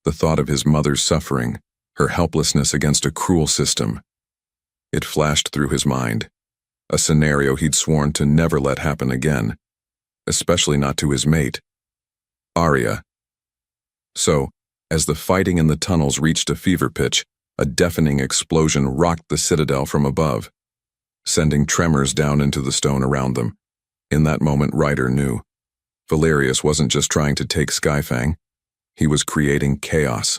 The thought of his mother's suffering, her helplessness against a cruel system, it flashed through his mind, a scenario he'd sworn to never let happen again, especially not to his mate, Aria. So, as the fighting in the tunnels reached a fever pitch, a deafening explosion rocked the citadel from above, sending tremors down into the stone around them. In that moment, Rhyder knew. Valerius wasn't just trying to take Skyfang, he was creating chaos.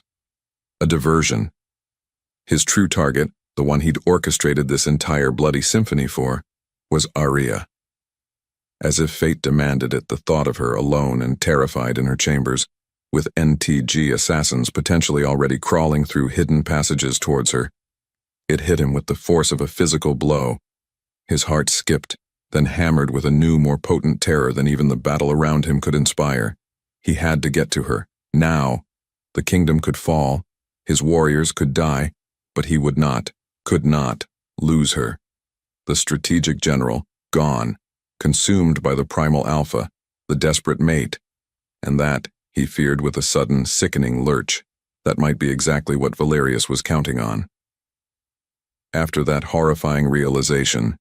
A diversion. His true target, the one he'd orchestrated this entire bloody symphony for, was Aria. As if fate demanded it, the thought of her alone and terrified in her chambers, with NTG assassins potentially already crawling through hidden passages towards her, it hit him with the force of a physical blow. His heart skipped, then hammered with a new, more potent terror than even the battle around him could inspire. He had to get to her, now. The kingdom could fall, his warriors could die, but he would not, could not, lose her. The strategic general, gone, consumed by the primal alpha, the desperate mate, and that, he feared with a sudden, sickening lurch, that might be exactly what Valerius was counting on. After that horrifying realization,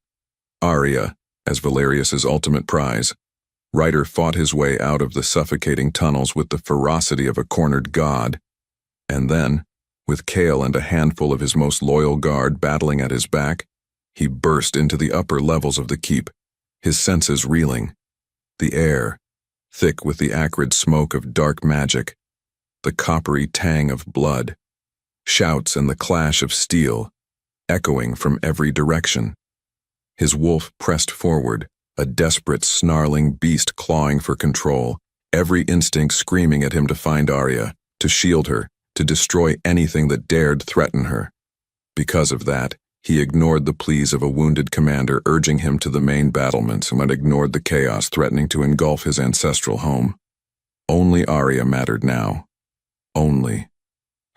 Aria, as Valerius's ultimate prize, Rhyder fought his way out of the suffocating tunnels with the ferocity of a cornered god, and then, with Kale and a handful of his most loyal guard battling at his back, he burst into the upper levels of the keep, his senses reeling. The air, thick with the acrid smoke of dark magic, the coppery tang of blood, shouts and the clash of steel, echoing from every direction. His wolf pressed forward, a desperate, snarling beast clawing for control, every instinct screaming at him to find Aria, to shield her, to destroy anything that dared threaten her. Because of that, he ignored the pleas of a wounded commander urging him to the main battlements and ignored the chaos threatening to engulf his ancestral home. Only Aria mattered now. Only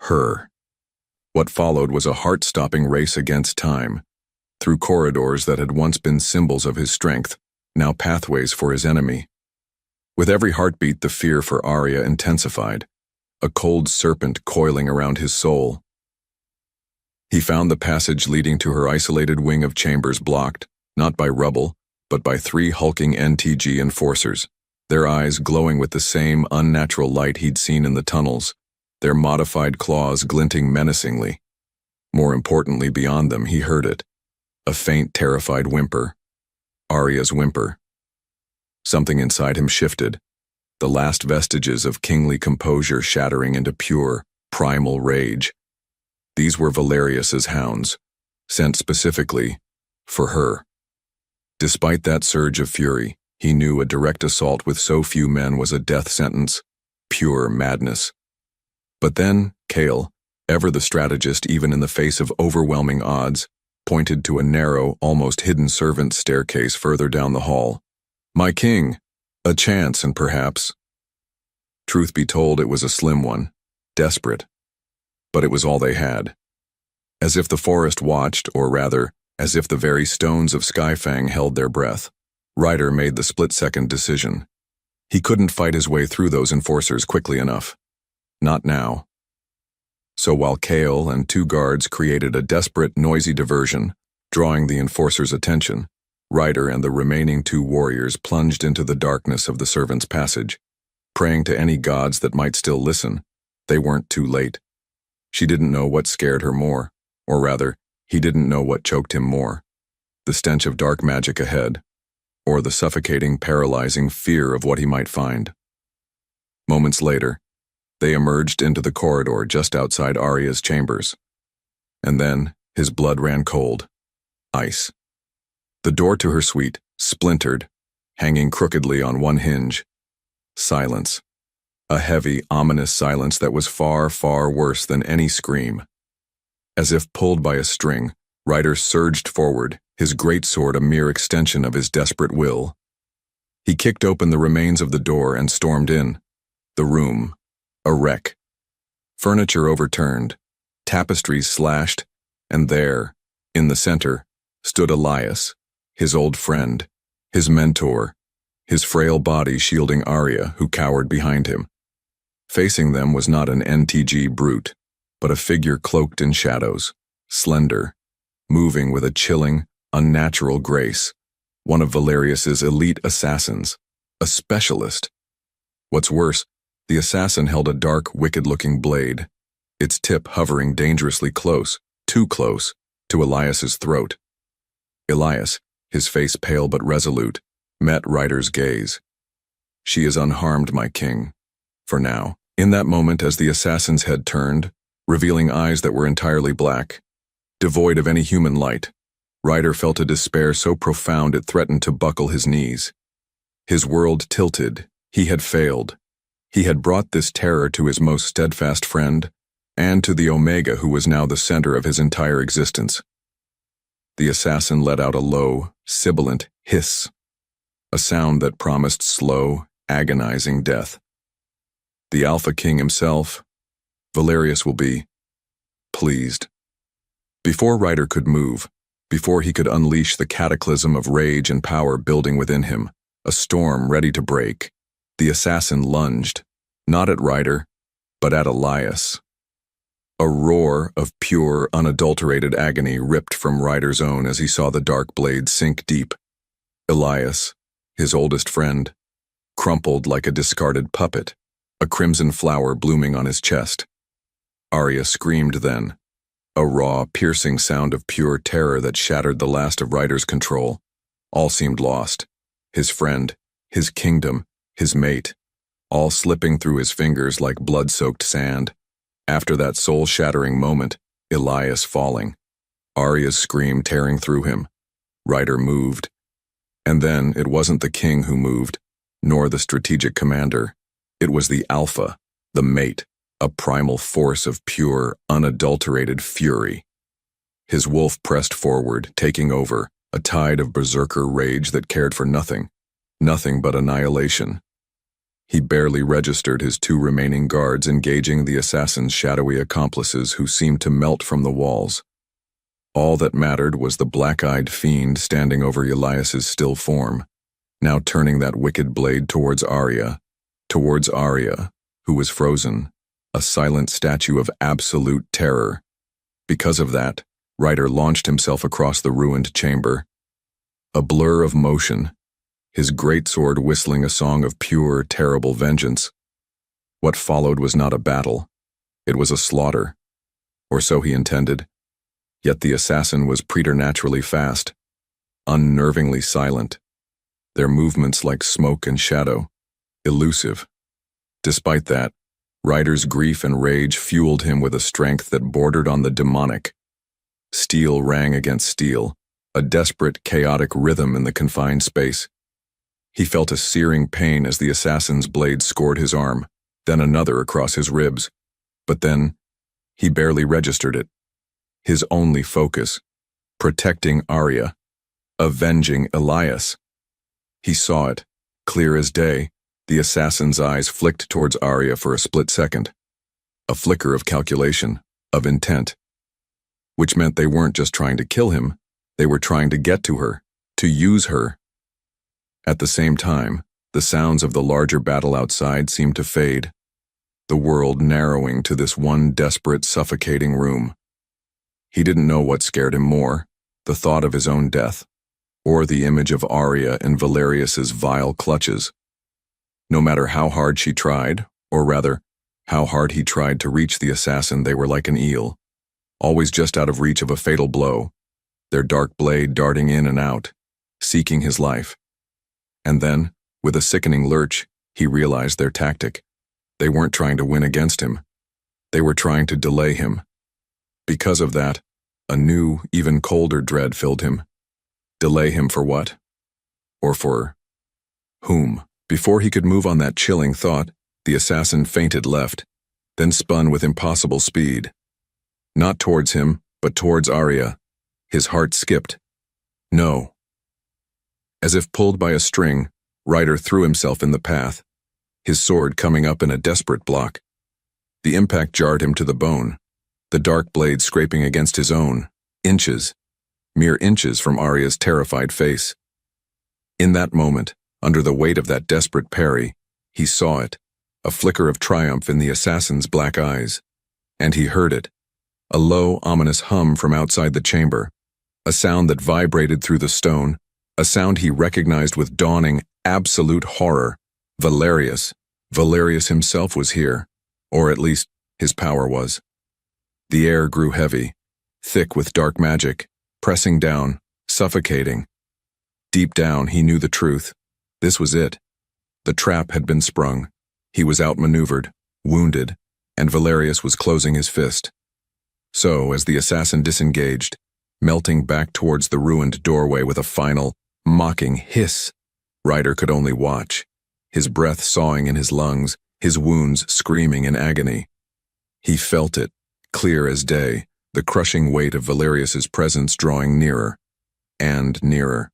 her. What followed was a heart-stopping race against time. through corridors that had once been symbols of his strength, now pathways for his enemy. With every heartbeat, the fear for Aria intensified, a cold serpent coiling around his soul. He found the passage leading to her isolated wing of chambers blocked, not by rubble, but by 3 hulking NTG enforcers, their eyes glowing with the same unnatural light he'd seen in the tunnels, their modified claws glinting menacingly. More importantly, beyond them, he heard it, a faint, terrified whimper. Aria's whimper. Something inside him shifted, the last vestiges of kingly composure shattering into pure, primal rage. These were Valerius's hounds, sent specifically for her. Despite that surge of fury, he knew a direct assault with so few men was a death sentence, pure madness. But then, Kale, ever the strategist even in the face of overwhelming odds, pointed to a narrow, almost hidden servant staircase further down the hall. "My king, a chance and perhaps." Truth be told, it was a slim one, desperate. But it was all they had. As if the forest watched, or rather, as if the very stones of Skyfang held their breath, Rhyder made the split-second decision. He couldn't fight his way through those enforcers quickly enough. Not now. So while Kale and 2 guards created a desperate, noisy diversion, drawing the enforcers' attention, Rhyder and the remaining 2 warriors plunged into the darkness of the servants' passage, praying to any gods that might still listen. They weren't too late. She didn't know what scared her more, or rather, he didn't know what choked him more. The stench of dark magic ahead, or the suffocating, paralyzing fear of what he might find. Moments later, they emerged into the corridor just outside Aria's chambers. And then, his blood ran cold. Ice. The door to her suite, splintered, hanging crookedly on one hinge. Silence. A heavy, ominous silence that was far, far worse than any scream. As if pulled by a string, Rhyder surged forward, his greatsword a mere extension of his desperate will. He kicked open the remains of the door and stormed in. The room, a wreck. Furniture overturned, tapestries slashed, and there, in the center, stood Elias, his old friend, his mentor, his frail body shielding Aria, who cowered behind him. Facing them was not an NTG brute, but a figure cloaked in shadows, slender, moving with a chilling, unnatural grace, one of Valerius's elite assassins, a specialist. What's worse, the assassin held a dark, wicked-looking blade, its tip hovering dangerously close, too close, to Elias's throat. Elias, his face pale but resolute, met Ryder's gaze. "She is unharmed, my king. For now." In that moment, as the assassin's head turned, revealing eyes that were entirely black, devoid of any human light, Rhyder felt a despair so profound it threatened to buckle his knees. His world tilted. He had failed. He had brought this terror to his most steadfast friend, and to the Omega who was now the center of his entire existence. The assassin let out a low, sibilant hiss, a sound that promised slow, agonizing death. The Alpha King himself, Valerius, will be pleased. Before Rhyder could move, before he could unleash the cataclysm of rage and power building within him, a storm ready to break, the assassin lunged, not at Rhyder, but at Elias. A roar of pure, unadulterated agony ripped from Ryder's own as he saw the dark blade sink deep. Elias, his oldest friend, crumpled like a discarded puppet, a crimson flower blooming on his chest. Aria screamed then, a raw, piercing sound of pure terror that shattered the last of Ryder's control. All seemed lost. His friend, his kingdom, his mate, all slipping through his fingers like blood-soaked sand. After that soul-shattering moment, Elias falling, Aria's scream tearing through him, Rhyder moved. And then it wasn't the king who moved, nor the strategic commander. It was the Alpha, the mate, a primal force of pure, unadulterated fury. His wolf pressed forward, taking over, a tide of berserker rage that cared for nothing but annihilation. He barely registered his 2 remaining guards engaging the assassin's shadowy accomplices who seemed to melt from the walls. All that mattered was the black-eyed fiend standing over Elias's still form, now turning that wicked blade towards Aria, who was frozen, a silent statue of absolute terror. Because of that, Rhyder launched himself across the ruined chamber. A blur of motion, his greatsword whistling a song of pure, terrible vengeance. What followed was not a battle. It was a slaughter. Or so he intended. Yet the assassin was preternaturally fast, unnervingly silent, their movements like smoke and shadow, elusive. Despite that, Ryder's grief and rage fueled him with a strength that bordered on the demonic. Steel rang against steel, a desperate, chaotic rhythm in the confined space. He felt a searing pain as the assassin's blade scored his arm, then another across his ribs. But then, he barely registered it. His only focus, protecting Aria, avenging Elias. He saw it, clear as day. The assassin's eyes flicked towards Aria for a split second. A flicker of calculation, of intent. Which meant they weren't just trying to kill him, they were trying to get to her, to use her. At the same time, the sounds of the larger battle outside seemed to fade, the world narrowing to this one desperate, suffocating room. He didn't know what scared him more, the thought of his own death, or the image of Aria in Valerius's vile clutches. No matter how hard she tried, or rather, how hard he tried to reach the assassin, they were like an eel, always just out of reach of a fatal blow, their dark blade darting in and out, seeking his life. And then, with a sickening lurch, he realized their tactic. They weren't trying to win against him. They were trying to delay him. Because of that, a new, even colder dread filled him. Delay him for what? Or for whom? Before he could move on that chilling thought, the assassin fainted left, then spun with impossible speed. Not towards him, but towards Aria. His heart skipped. No. As if pulled by a string, Rhyder threw himself in the path, his sword coming up in a desperate block. The impact jarred him to the bone, the dark blade scraping against his own, inches, mere inches from Aria's terrified face. In that moment, under the weight of that desperate parry, he saw it, a flicker of triumph in the assassin's black eyes. And he heard it, a low, ominous hum from outside the chamber, a sound that vibrated through the stone, a sound he recognized with dawning, absolute horror. Valerius. Valerius himself was here, or at least, his power was. The air grew heavy, thick with dark magic, pressing down, suffocating. Deep down, he knew the truth. This was it. The trap had been sprung. He was outmaneuvered, wounded, and Valerius was closing his fist. So, as the assassin disengaged, melting back towards the ruined doorway with a final, mocking hiss, Rhyder could only watch, his breath sawing in his lungs, his wounds screaming in agony. He felt it, clear as day, the crushing weight of Valerius's presence drawing nearer, and nearer.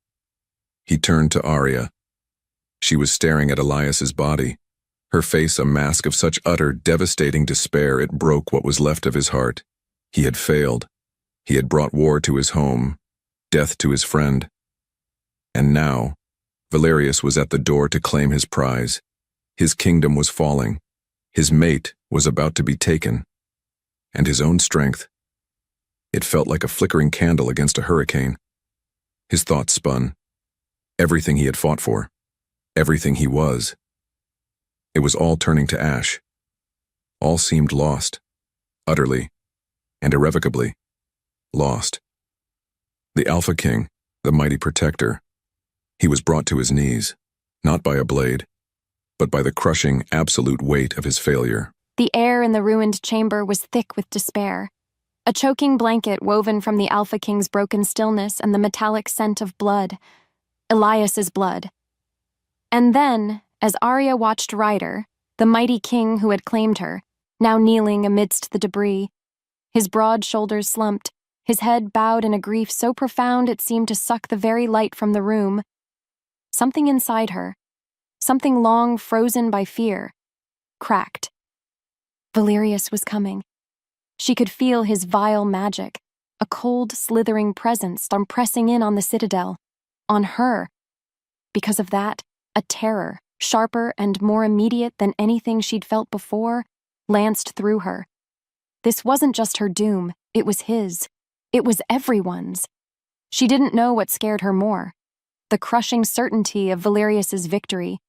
He turned to Aria. She was staring at Elias's body, her face a mask of such utter, devastating despair it broke what was left of his heart. He had failed. He had brought war to his home, death to his friend. And now, Valerius was at the door to claim his prize. His kingdom was falling. His mate was about to be taken. And his own strength. It felt like a flickering candle against a hurricane. His thoughts spun. Everything he had fought for. Everything he was. It was all turning to ash. All seemed lost. Utterly. And irrevocably. Lost. The Alpha King, the mighty protector. He was brought to his knees, not by a blade, but by the crushing, absolute weight of his failure. The air in the ruined chamber was thick with despair. A choking blanket woven from the Alpha King's broken stillness and the metallic scent of blood. Elias's blood. And then, as Aria watched Rhyder, the mighty king who had claimed her, now kneeling amidst the debris, his broad shoulders slumped, his head bowed in a grief so profound it seemed to suck the very light from the room. Something inside her, something long frozen by fear, cracked. Valerius was coming. She could feel his vile magic, a cold, slithering presence pressing in on the citadel, on her. Because of that, a terror, sharper and more immediate than anything she'd felt before, lanced through her. This wasn't just her doom, it was his. It was everyone's. She didn't know what scared her more, the crushing certainty of Valerius's victory,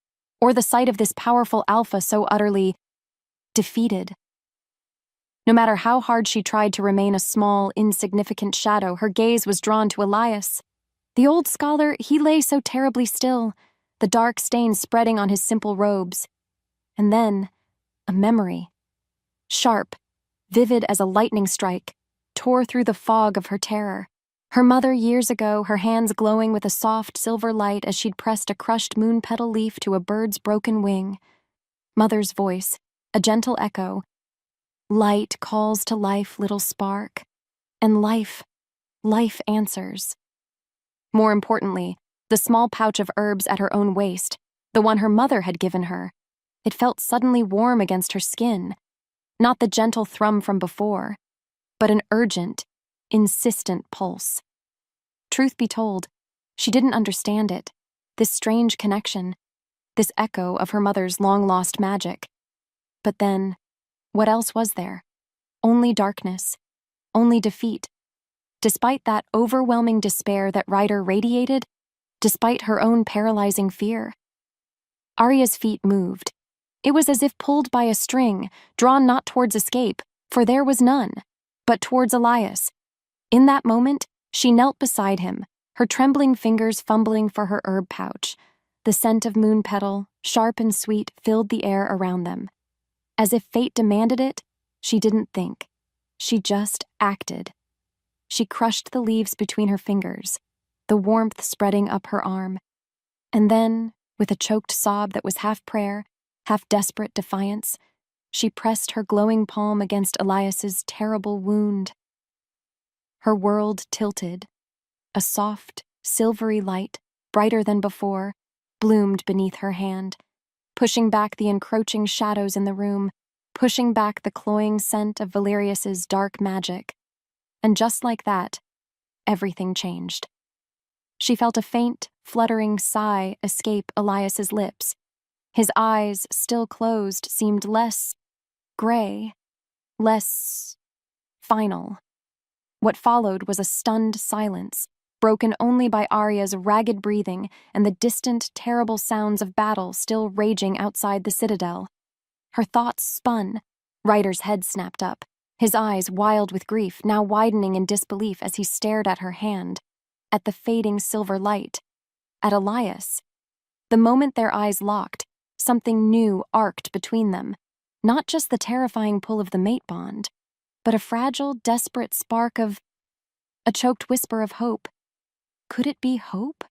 or the sight of this powerful alpha so utterly defeated. No matter how hard she tried to remain a small, insignificant shadow, her gaze was drawn to Elias. The old scholar, he lay so terribly still, the dark stain spreading on his simple robes. And then, a memory, sharp, vivid as a lightning strike, tore through the fog of her terror. Her mother years ago, her hands glowing with a soft silver light as she'd pressed a crushed moonpetal leaf to a bird's broken wing. Mother's voice, a gentle echo. Light calls to life, little spark. And life answers. More importantly, the small pouch of herbs at her own waist, the one her mother had given her. It felt suddenly warm against her skin. Not the gentle thrum from before, but an urgent, insistent pulse. Truth be told, she didn't understand it, this strange connection, this echo of her mother's long-lost magic. But then, what else was there? Only darkness, only defeat. Despite that overwhelming despair that Rhyder radiated, despite her own paralyzing fear. Aria's feet moved. It was as if pulled by a string, drawn not towards escape, for there was none, but towards Elias. In that moment, she knelt beside him, her trembling fingers fumbling for her herb pouch. The scent of moonpetal, sharp and sweet, filled the air around them. As if fate demanded it, she didn't think. She just acted. She crushed the leaves between her fingers, the warmth spreading up her arm. And then, with a choked sob that was half prayer, half desperate defiance, she pressed her glowing palm against Elias's terrible wound. Her world tilted. A soft, silvery light, brighter than before, bloomed beneath her hand, pushing back the encroaching shadows in the room, pushing back the cloying scent of Valerius's dark magic. And just like that, everything changed. She felt a faint, fluttering sigh escape Elias's lips. His eyes, still closed, seemed less gray, less final. What followed was a stunned silence, broken only by Aria's ragged breathing and the distant, terrible sounds of battle still raging outside the citadel. Her thoughts spun. Ryder's head snapped up, his eyes wild with grief, now widening in disbelief as he stared at her hand, at the fading silver light, at Elias. The moment their eyes locked, something new arced between them, not just the terrifying pull of the mate bond, but a fragile, desperate spark of a choked whisper of hope. Could it be hope?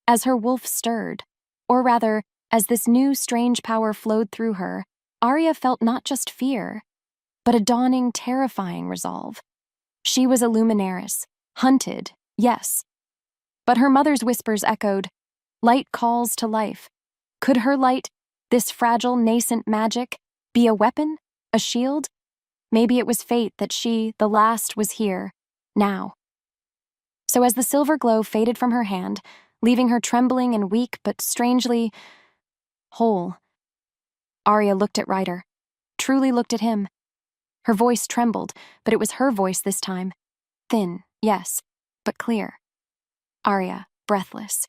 As her wolf stirred, or rather, as this new strange power flowed through her, Aria felt not just fear, but a dawning, terrifying resolve. She was a Luminaris, hunted, yes. But her mother's whispers echoed, light calls to life. Could her light, this fragile, nascent magic, be a weapon, a shield? Maybe it was fate that she, the last, was here, now. So as the silver glow faded from her hand, leaving her trembling and weak but strangely whole, Aria looked at Rhyder, truly looked at him. Her voice trembled, but it was her voice this time. Thin, yes, but clear. Aria, breathless.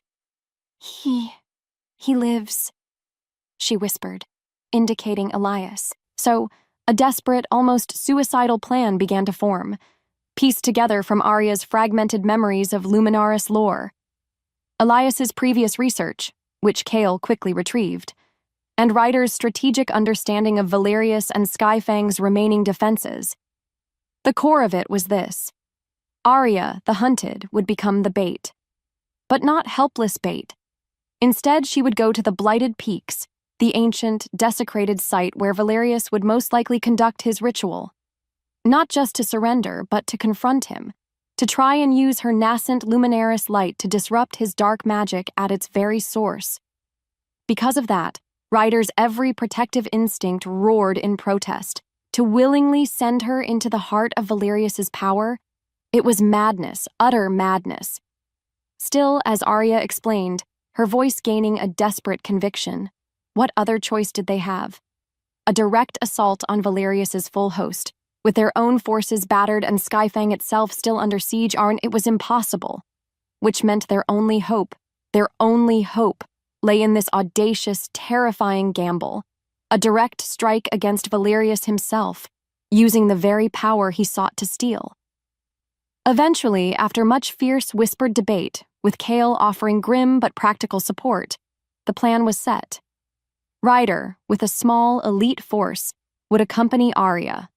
He lives, she whispered, indicating Elias. So, a desperate, almost suicidal plan began to form, pieced together from Aria's fragmented memories of Luminaris lore, Elias's previous research, which Kale quickly retrieved, and Ryder's strategic understanding of Valerius and Skyfang's remaining defenses. The core of it was this. Aria, the hunted, would become the bait. But not helpless bait. Instead, she would go to the Blighted Peaks, the ancient, desecrated site where Valerius would most likely conduct his ritual. Not just to surrender, but to confront him, to try and use her nascent Luminaris light to disrupt his dark magic at its very source. Because of that, Ryder's every protective instinct roared in protest. To willingly send her into the heart of Valerius's power, It was madness, utter madness. Still, as Aria explained, her voice gaining a desperate conviction, what other choice did they have? A direct assault on Valerius's full host, with their own forces battered and Skyfang itself still under siege, it was impossible. Which meant their only hope, lay in this audacious, terrifying gamble, a direct strike against Valerius himself, using the very power he sought to steal. Eventually, after much fierce whispered debate, with Kale offering grim but practical support, the plan was set. Rhyder, with a small, elite force, would accompany Aria.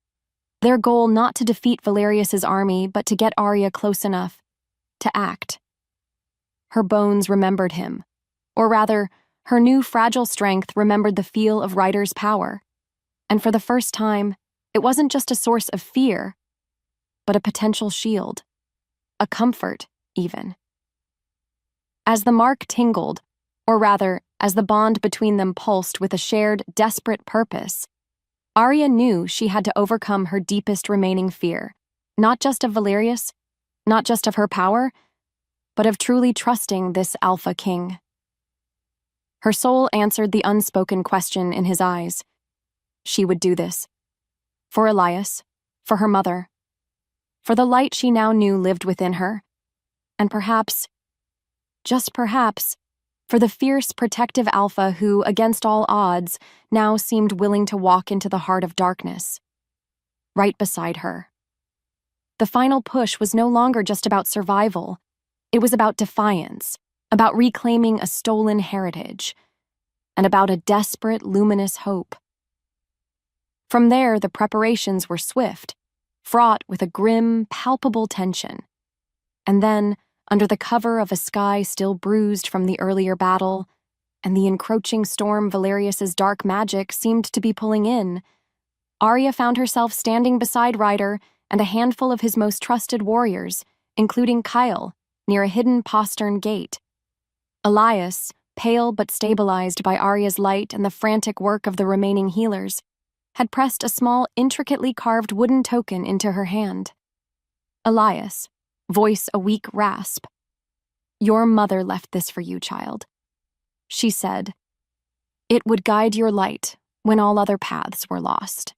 Their goal not to defeat Valerius's army, but to get Aria close enough to act. Her bones remembered him, or rather, her new fragile strength remembered the feel of Ryder's power. And for the first time, it wasn't just a source of fear, but a potential shield, a comfort, even. As the mark tingled, or rather, as the bond between them pulsed with a shared, desperate purpose, Aria knew she had to overcome her deepest remaining fear, not just of Valerius, not just of her power, but of truly trusting this Alpha King. Her soul answered the unspoken question in his eyes. She would do this. For Elias, for her mother, for the light she now knew lived within her, and perhaps, just perhaps, for the fierce, protective Alpha who, against all odds, now seemed willing to walk into the heart of darkness, right beside her. The final push was no longer just about survival. It was about defiance, about reclaiming a stolen heritage, and about a desperate, luminous hope. From there, the preparations were swift, fraught with a grim, palpable tension. And then, under the cover of a sky still bruised from the earlier battle, and the encroaching storm Valerius's dark magic seemed to be pulling in, Aria found herself standing beside Rhyder and a handful of his most trusted warriors, including Kyle, near a hidden postern gate. Elias, pale but stabilized by Aria's light and the frantic work of the remaining healers, had pressed a small, intricately carved wooden token into her hand. Elias, voice a weak rasp. "Your mother left this for you, child," she said. "It would guide your light when all other paths were lost."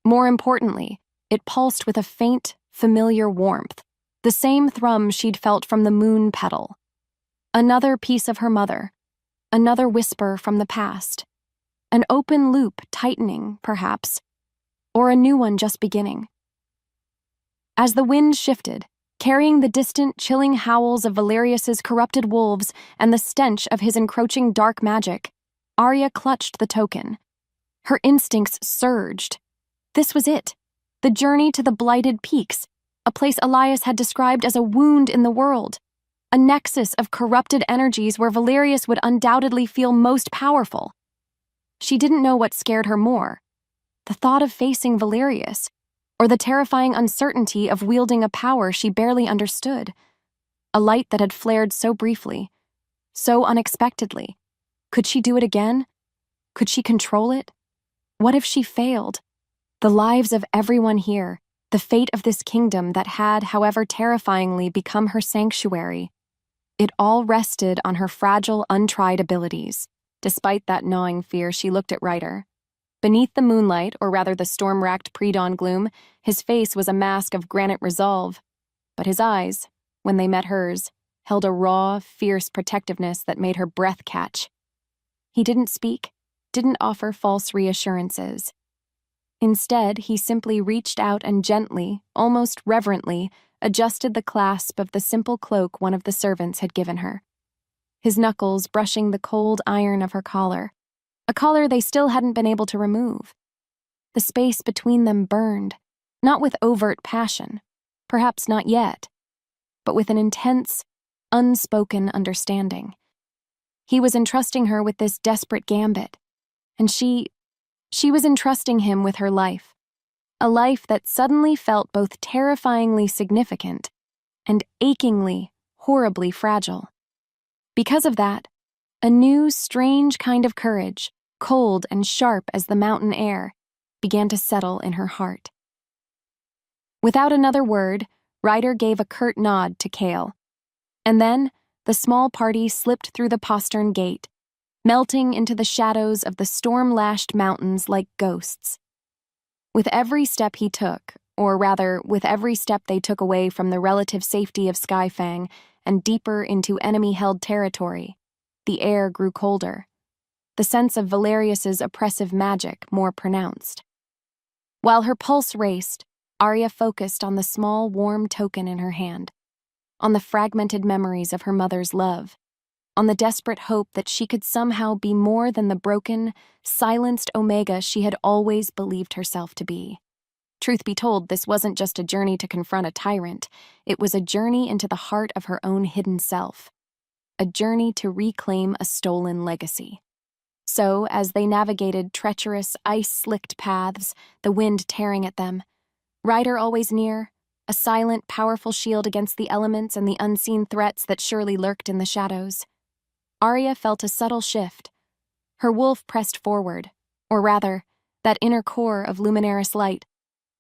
More importantly, it pulsed with a faint, familiar warmth, the same thrum she'd felt from the Moonpetal. Another piece of her mother, another whisper from the past, an open loop tightening, perhaps, or a new one just beginning. As the wind shifted, carrying the distant, chilling howls of Valerius's corrupted wolves and the stench of his encroaching dark magic, Aria clutched the token. Her instincts surged. This was it, the journey to the Blighted Peaks, a place Elias had described as a wound in the world, a nexus of corrupted energies where Valerius would undoubtedly feel most powerful. She didn't know what scared her more, the thought of facing Valerius, or the terrifying uncertainty of wielding a power she barely understood, a light that had flared so briefly, so unexpectedly. Could she do it again? Could she control it? What if she failed? The lives of everyone here, the fate of this kingdom that had, however terrifyingly, become her sanctuary. It all rested on her fragile, untried abilities. Despite that gnawing fear, she looked at Rhyder. Beneath the moonlight, or rather the storm-racked pre-dawn gloom, his face was a mask of granite resolve. But his eyes, when they met hers, held a raw, fierce protectiveness that made her breath catch. He didn't speak, didn't offer false reassurances. Instead, he simply reached out and gently, almost reverently, adjusted the clasp of the simple cloak one of the servants had given her, his knuckles brushing the cold iron of her collar, a collar they still hadn't been able to remove. The space between them burned, not with overt passion, perhaps not yet, but with an intense, unspoken understanding. He was entrusting her with this desperate gambit, and she was entrusting him with her life, a life that suddenly felt both terrifyingly significant and achingly, horribly fragile. Because of that, a new, strange kind of courage, cold and sharp as the mountain air, began to settle in her heart. Without another word, Ryder gave a curt nod to Kale. And then, the small party slipped through the postern gate, melting into the shadows of the storm-lashed mountains like ghosts. With every step he took, or rather, with every step they took away from the relative safety of Skyfang and deeper into enemy-held territory, the air grew colder, the sense of Valerius's oppressive magic more pronounced. While her pulse raced, Aria focused on the small, warm token in her hand, on the fragmented memories of her mother's love, on the desperate hope that she could somehow be more than the broken, silenced Omega she had always believed herself to be. Truth be told, this wasn't just a journey to confront a tyrant, it was a journey into the heart of her own hidden self, a journey to reclaim a stolen legacy. So, as they navigated treacherous, ice-slicked paths, the wind tearing at them, Ryder always near, a silent, powerful shield against the elements and the unseen threats that surely lurked in the shadows, Aria felt a subtle shift. Her wolf pressed forward, or rather, that inner core of Luminaris light,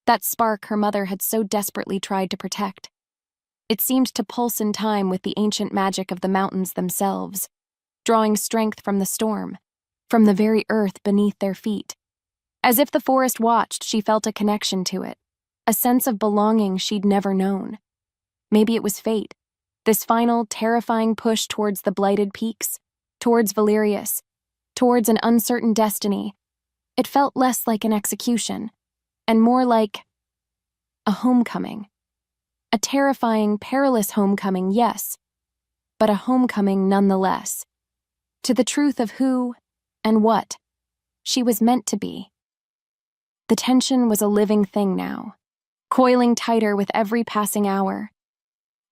that spark her mother had so desperately tried to protect. It seemed to pulse in time with the ancient magic of the mountains themselves, drawing strength from the storm, from the very earth beneath their feet. As if the forest watched, she felt a connection to it, a sense of belonging she'd never known. Maybe it was fate, this final, terrifying push towards the blighted peaks, towards Valerius, towards an uncertain destiny. It felt less like an execution, and more like a homecoming. A terrifying, perilous homecoming, yes, but a homecoming nonetheless, to the truth of who and what she was meant to be. The tension was a living thing now, coiling tighter with every passing hour,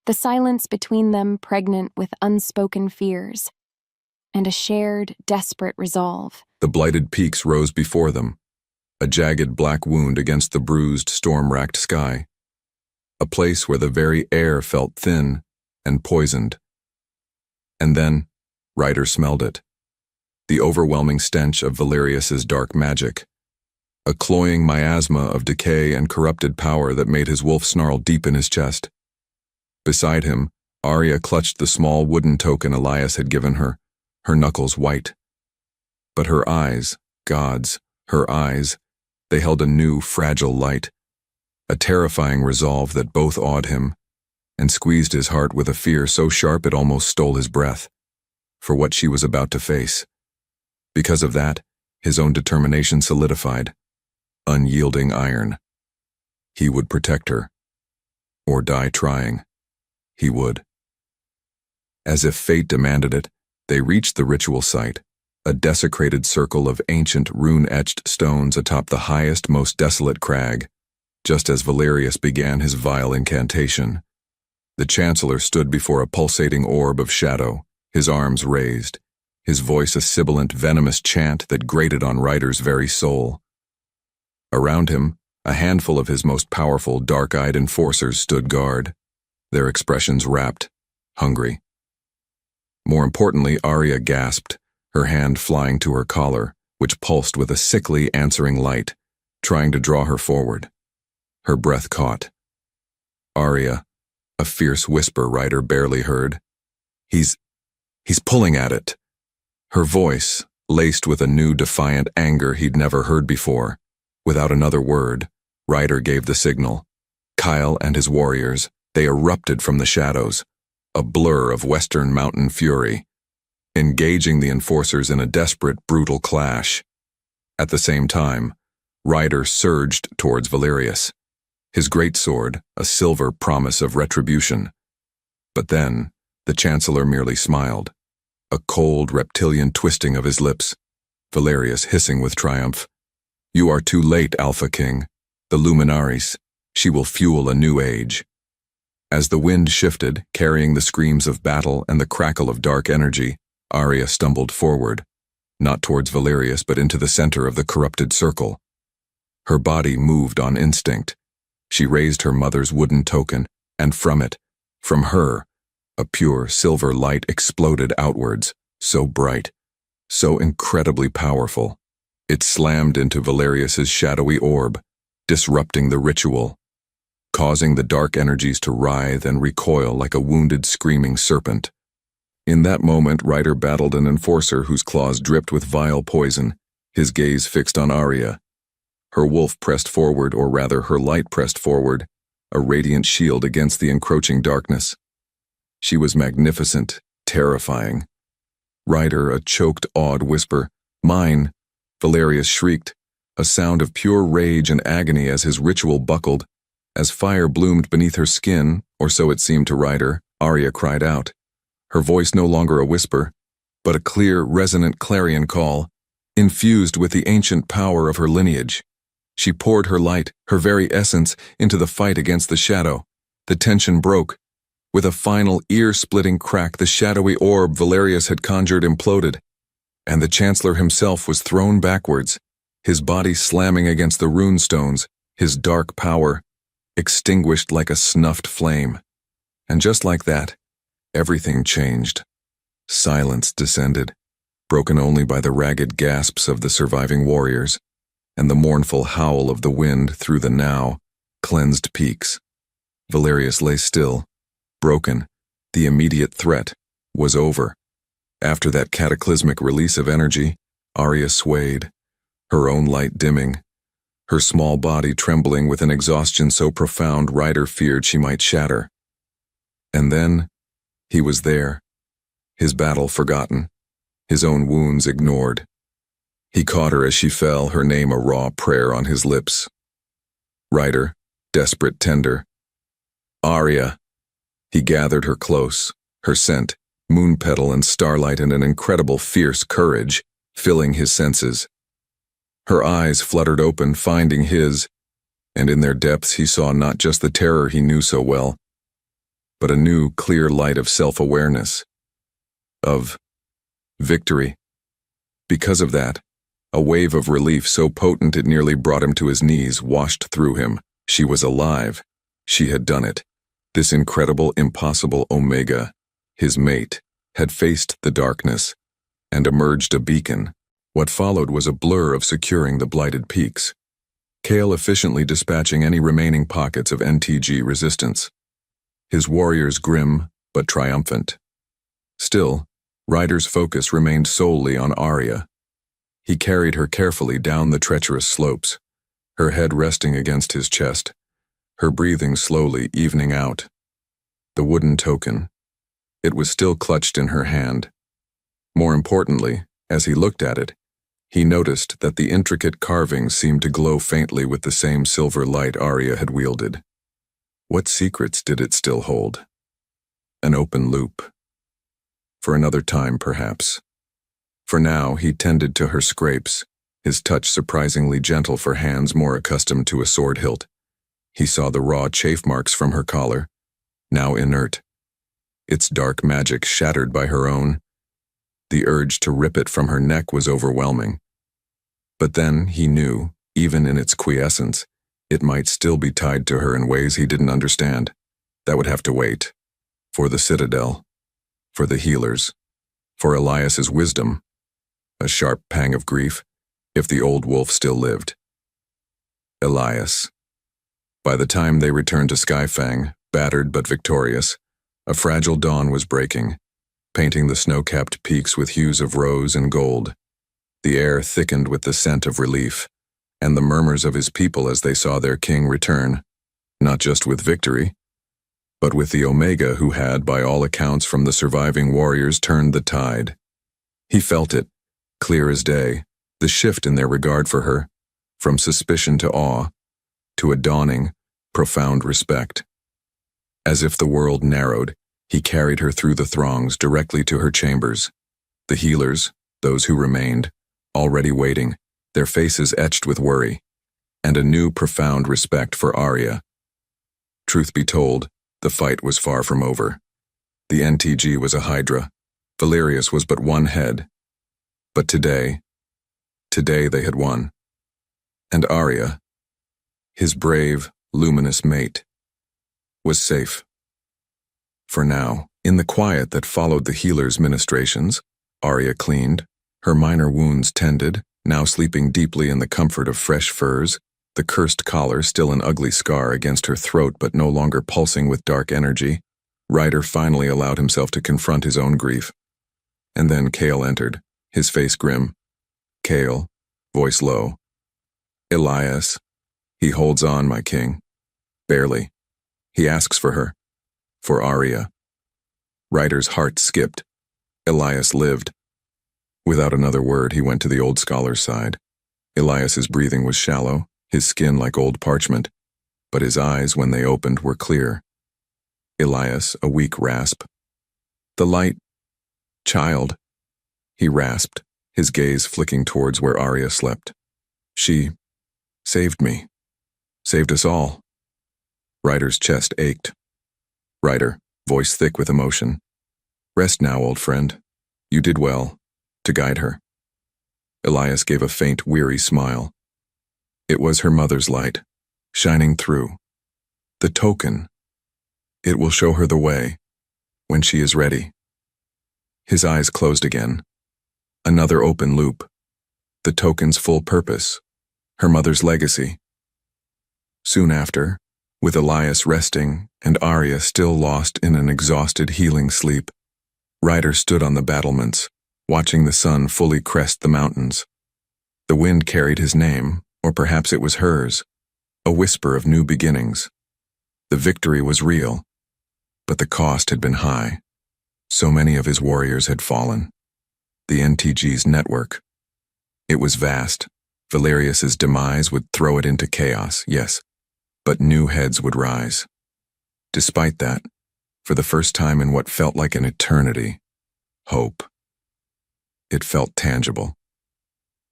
the silence between them pregnant with unspoken fears, and a shared, desperate resolve. The blighted peaks rose before them, a jagged black wound against the bruised, storm-racked sky, a place where the very air felt thin and poisoned. And then, Ryder smelled it, the overwhelming stench of Valerius's dark magic, a cloying miasma of decay and corrupted power that made his wolf snarl deep in his chest. Beside him, Aria clutched the small wooden token Elias had given her, her knuckles white. But her eyes, gods, her eyes, they held a new, fragile light, a terrifying resolve that both awed him, and squeezed his heart with a fear so sharp it almost stole his breath, for what she was about to face. Because of that, his own determination solidified, unyielding iron. He would protect her, or die trying. He would. As if fate demanded it, they reached the ritual site, a desecrated circle of ancient rune-etched stones atop the highest, most desolate crag. Just as Valerius began his vile incantation, the Chancellor stood before a pulsating orb of shadow, his arms raised, his voice a sibilant, venomous chant that grated on Ryder's very soul. Around him, a handful of his most powerful, dark-eyed enforcers stood guard, their expressions rapt, hungry. More importantly, Aria gasped, her hand flying to her collar, which pulsed with a sickly, answering light, trying to draw her forward. Her breath caught. Aria, a fierce whisper Ryder barely heard. He's pulling at it. Her voice, laced with a new defiant anger he'd never heard before. Without another word, Ryder gave the signal. Kyle and his warriors, they erupted from the shadows, a blur of western mountain fury, engaging the enforcers in a desperate, brutal clash. At the same time, Ryder surged towards Valerius, his greatsword a silver promise of retribution. But then, the Chancellor merely smiled, a cold, reptilian twisting of his lips, Valerius hissing with triumph. "You are too late, Alpha King. The Luminaris, she will fuel a new age." As the wind shifted, carrying the screams of battle and the crackle of dark energy, Aria stumbled forward, not towards Valerius but into the center of the corrupted circle. Her body moved on instinct. She raised her mother's wooden token, and from it, from her, a pure silver light exploded outwards, so bright, so incredibly powerful. It slammed into Valerius's shadowy orb, disrupting the ritual. causing the dark energies to writhe and recoil like a wounded, screaming serpent. In that moment, Rhyder battled an enforcer whose claws dripped with vile poison, his gaze fixed on Aria. Her wolf pressed forward, or rather her light pressed forward, a radiant shield against the encroaching darkness. She was magnificent, terrifying. Rhyder, a choked, awed whisper, "Mine!" Valerius shrieked, a sound of pure rage and agony as his ritual buckled. As fire bloomed beneath her skin, or so it seemed to Rhyder, Aria cried out. Her voice no longer a whisper, but a clear, resonant clarion call, infused with the ancient power of her lineage. She poured her light, her very essence, into the fight against the shadow. The tension broke. With a final, ear-splitting crack, the shadowy orb Valerius had conjured imploded, and the Chancellor himself was thrown backwards, his body slamming against the rune stones, his dark power extinguished like a snuffed flame. And just like that, everything changed. Silence descended, broken only by the ragged gasps of the surviving warriors, and the mournful howl of the wind through the now cleansed peaks. Valerius lay still, broken. The immediate threat was over. After that cataclysmic release of energy, Aria swayed, her own light dimming, her small body trembling with an exhaustion so profound Rhyder feared she might shatter. And then, he was there, his battle forgotten, his own wounds ignored. He caught her as she fell, her name a raw prayer on his lips. Rhyder, desperate, tender. Aria. He gathered her close, her scent, moonpetal and starlight, and an incredible fierce courage, filling his senses. Her eyes fluttered open, finding his, and in their depths he saw not just the terror he knew so well, but a new, clear light of self-awareness, of victory. Because of that, a wave of relief so potent it nearly brought him to his knees washed through him. She was alive. She had done it. This incredible, impossible Omega, his mate, had faced the darkness and emerged a beacon. What followed was a blur of securing the blighted peaks, Kale efficiently dispatching any remaining pockets of NTG resistance, his warriors grim but triumphant. Still, Ryder's focus remained solely on Aria. He carried her carefully down the treacherous slopes, her head resting against his chest, her breathing slowly evening out. The wooden token. It was still clutched in her hand. More importantly, as he looked at it, he noticed that the intricate carvings seemed to glow faintly with the same silver light Aria had wielded. What secrets did it still hold? An open loop. For another time, perhaps. For now, he tended to her scrapes, his touch surprisingly gentle for hands more accustomed to a sword hilt. He saw the raw chafe marks from her collar, now inert, its dark magic shattered by her own. The urge to rip it from her neck was overwhelming. But then he knew, even in its quiescence, it might still be tied to her in ways he didn't understand. That would have to wait. For the Citadel, for the healers, for Elias's wisdom. A sharp pang of grief, if the old wolf still lived. Elias. By the time they returned to Skyfang, battered but victorious, a fragile dawn was breaking, painting the snow-capped peaks with hues of rose and gold. The air thickened with the scent of relief, and the murmurs of his people as they saw their king return, not just with victory, but with the Omega who had, by all accounts from the surviving warriors, turned the tide. He felt it, clear as day, the shift in their regard for her, from suspicion to awe, to a dawning, profound respect. As if the world narrowed, he carried her through the throngs directly to her chambers. The healers, those who remained, already waiting, their faces etched with worry, and a new profound respect for Aria. Truth be told, the fight was far from over. The NTG was a hydra. Valerius was but one head. But today they had won. And Aria, his brave, luminous mate, was safe. For now, in the quiet that followed the healer's ministrations, Aria cleaned, her minor wounds tended, now sleeping deeply in the comfort of fresh furs, The cursed collar still an ugly scar against her throat but no longer pulsing with dark energy, Rhyder finally allowed himself to confront his own grief. And then Cale entered, his face grim. Cale, voice low. Elias. He holds on, my king. Barely. He asks for her. For Aria. Ryder's heart skipped. Elias lived. Without another word, he went to the old scholar's side. Elias's breathing was shallow, his skin like old parchment, but his eyes, when they opened, were clear. Elias, a weak rasp. The light. Child. He rasped, his gaze flicking towards where Aria slept. She saved me. Saved us all. Ryder's chest ached. Rhyder, voice thick with emotion. Rest now, old friend. You did well, to guide her. Elias gave a faint, weary smile. It was her mother's light, shining through. The token. It will show her the way, when she is ready. His eyes closed again. Another open loop. The token's full purpose. Her mother's legacy. Soon after, with Elias resting and Aria still lost in an exhausted healing sleep, Rhyder stood on the battlements, watching the sun fully crest the mountains. The wind carried his name, or perhaps it was hers, a whisper of new beginnings. The victory was real, but the cost had been high. So many of his warriors had fallen. The NTG's network. It was vast. Valerius's demise would throw it into chaos, yes, but new heads would rise. Despite that, for the first time in what felt like an eternity, hope. It felt tangible.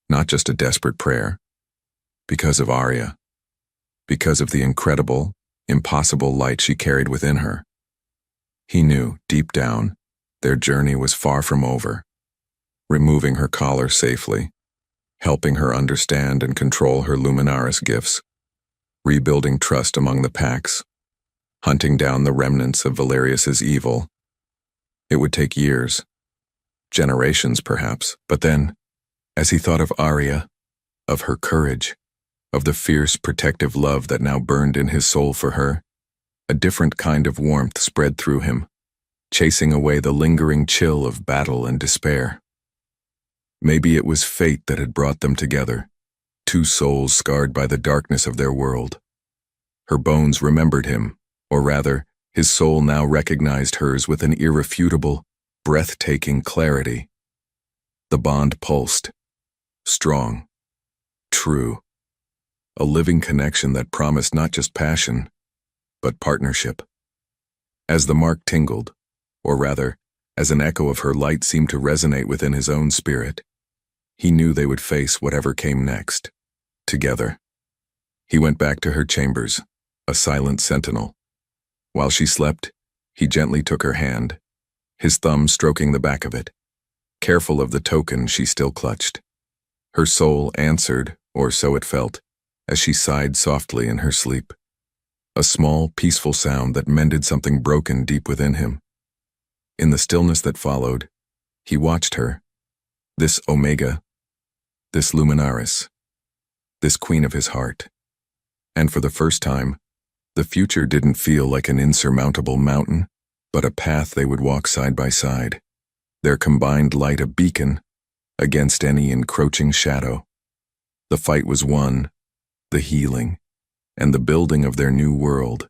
Not just a desperate prayer. Because of Aria. Because of the incredible, impossible light she carried within her. He knew, deep down, their journey was far from over. Removing her collar safely, helping her understand and control her Luminaris gifts, rebuilding trust among the packs, hunting down the remnants of Valerius's evil. It would take years, generations perhaps, but then, as he thought of Aria, of her courage, of the fierce protective love that now burned in his soul for her, a different kind of warmth spread through him, chasing away the lingering chill of battle and despair. Maybe it was fate that had brought them together, two souls scarred by the darkness of their world. Her bones remembered him, or rather, his soul now recognized hers with an irrefutable, breathtaking clarity. The bond pulsed, strong, true, a living connection that promised not just passion, but partnership. As the mark tingled, or rather, as an echo of her light seemed to resonate within his own spirit, he knew they would face whatever came next, together. He went back to her chambers, a silent sentinel. While she slept, he gently took her hand, his thumb stroking the back of it, careful of the token she still clutched. Her soul answered, or so it felt, as she sighed softly in her sleep. A small, peaceful sound that mended something broken deep within him. In the stillness that followed, he watched her, this Omega, this Luminaris, this queen of his heart. And for the first time, the future didn't feel like an insurmountable mountain, but a path they would walk side by side, their combined light a beacon against any encroaching shadow. The fight was won, the healing, and the building of their new world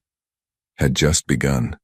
had just begun.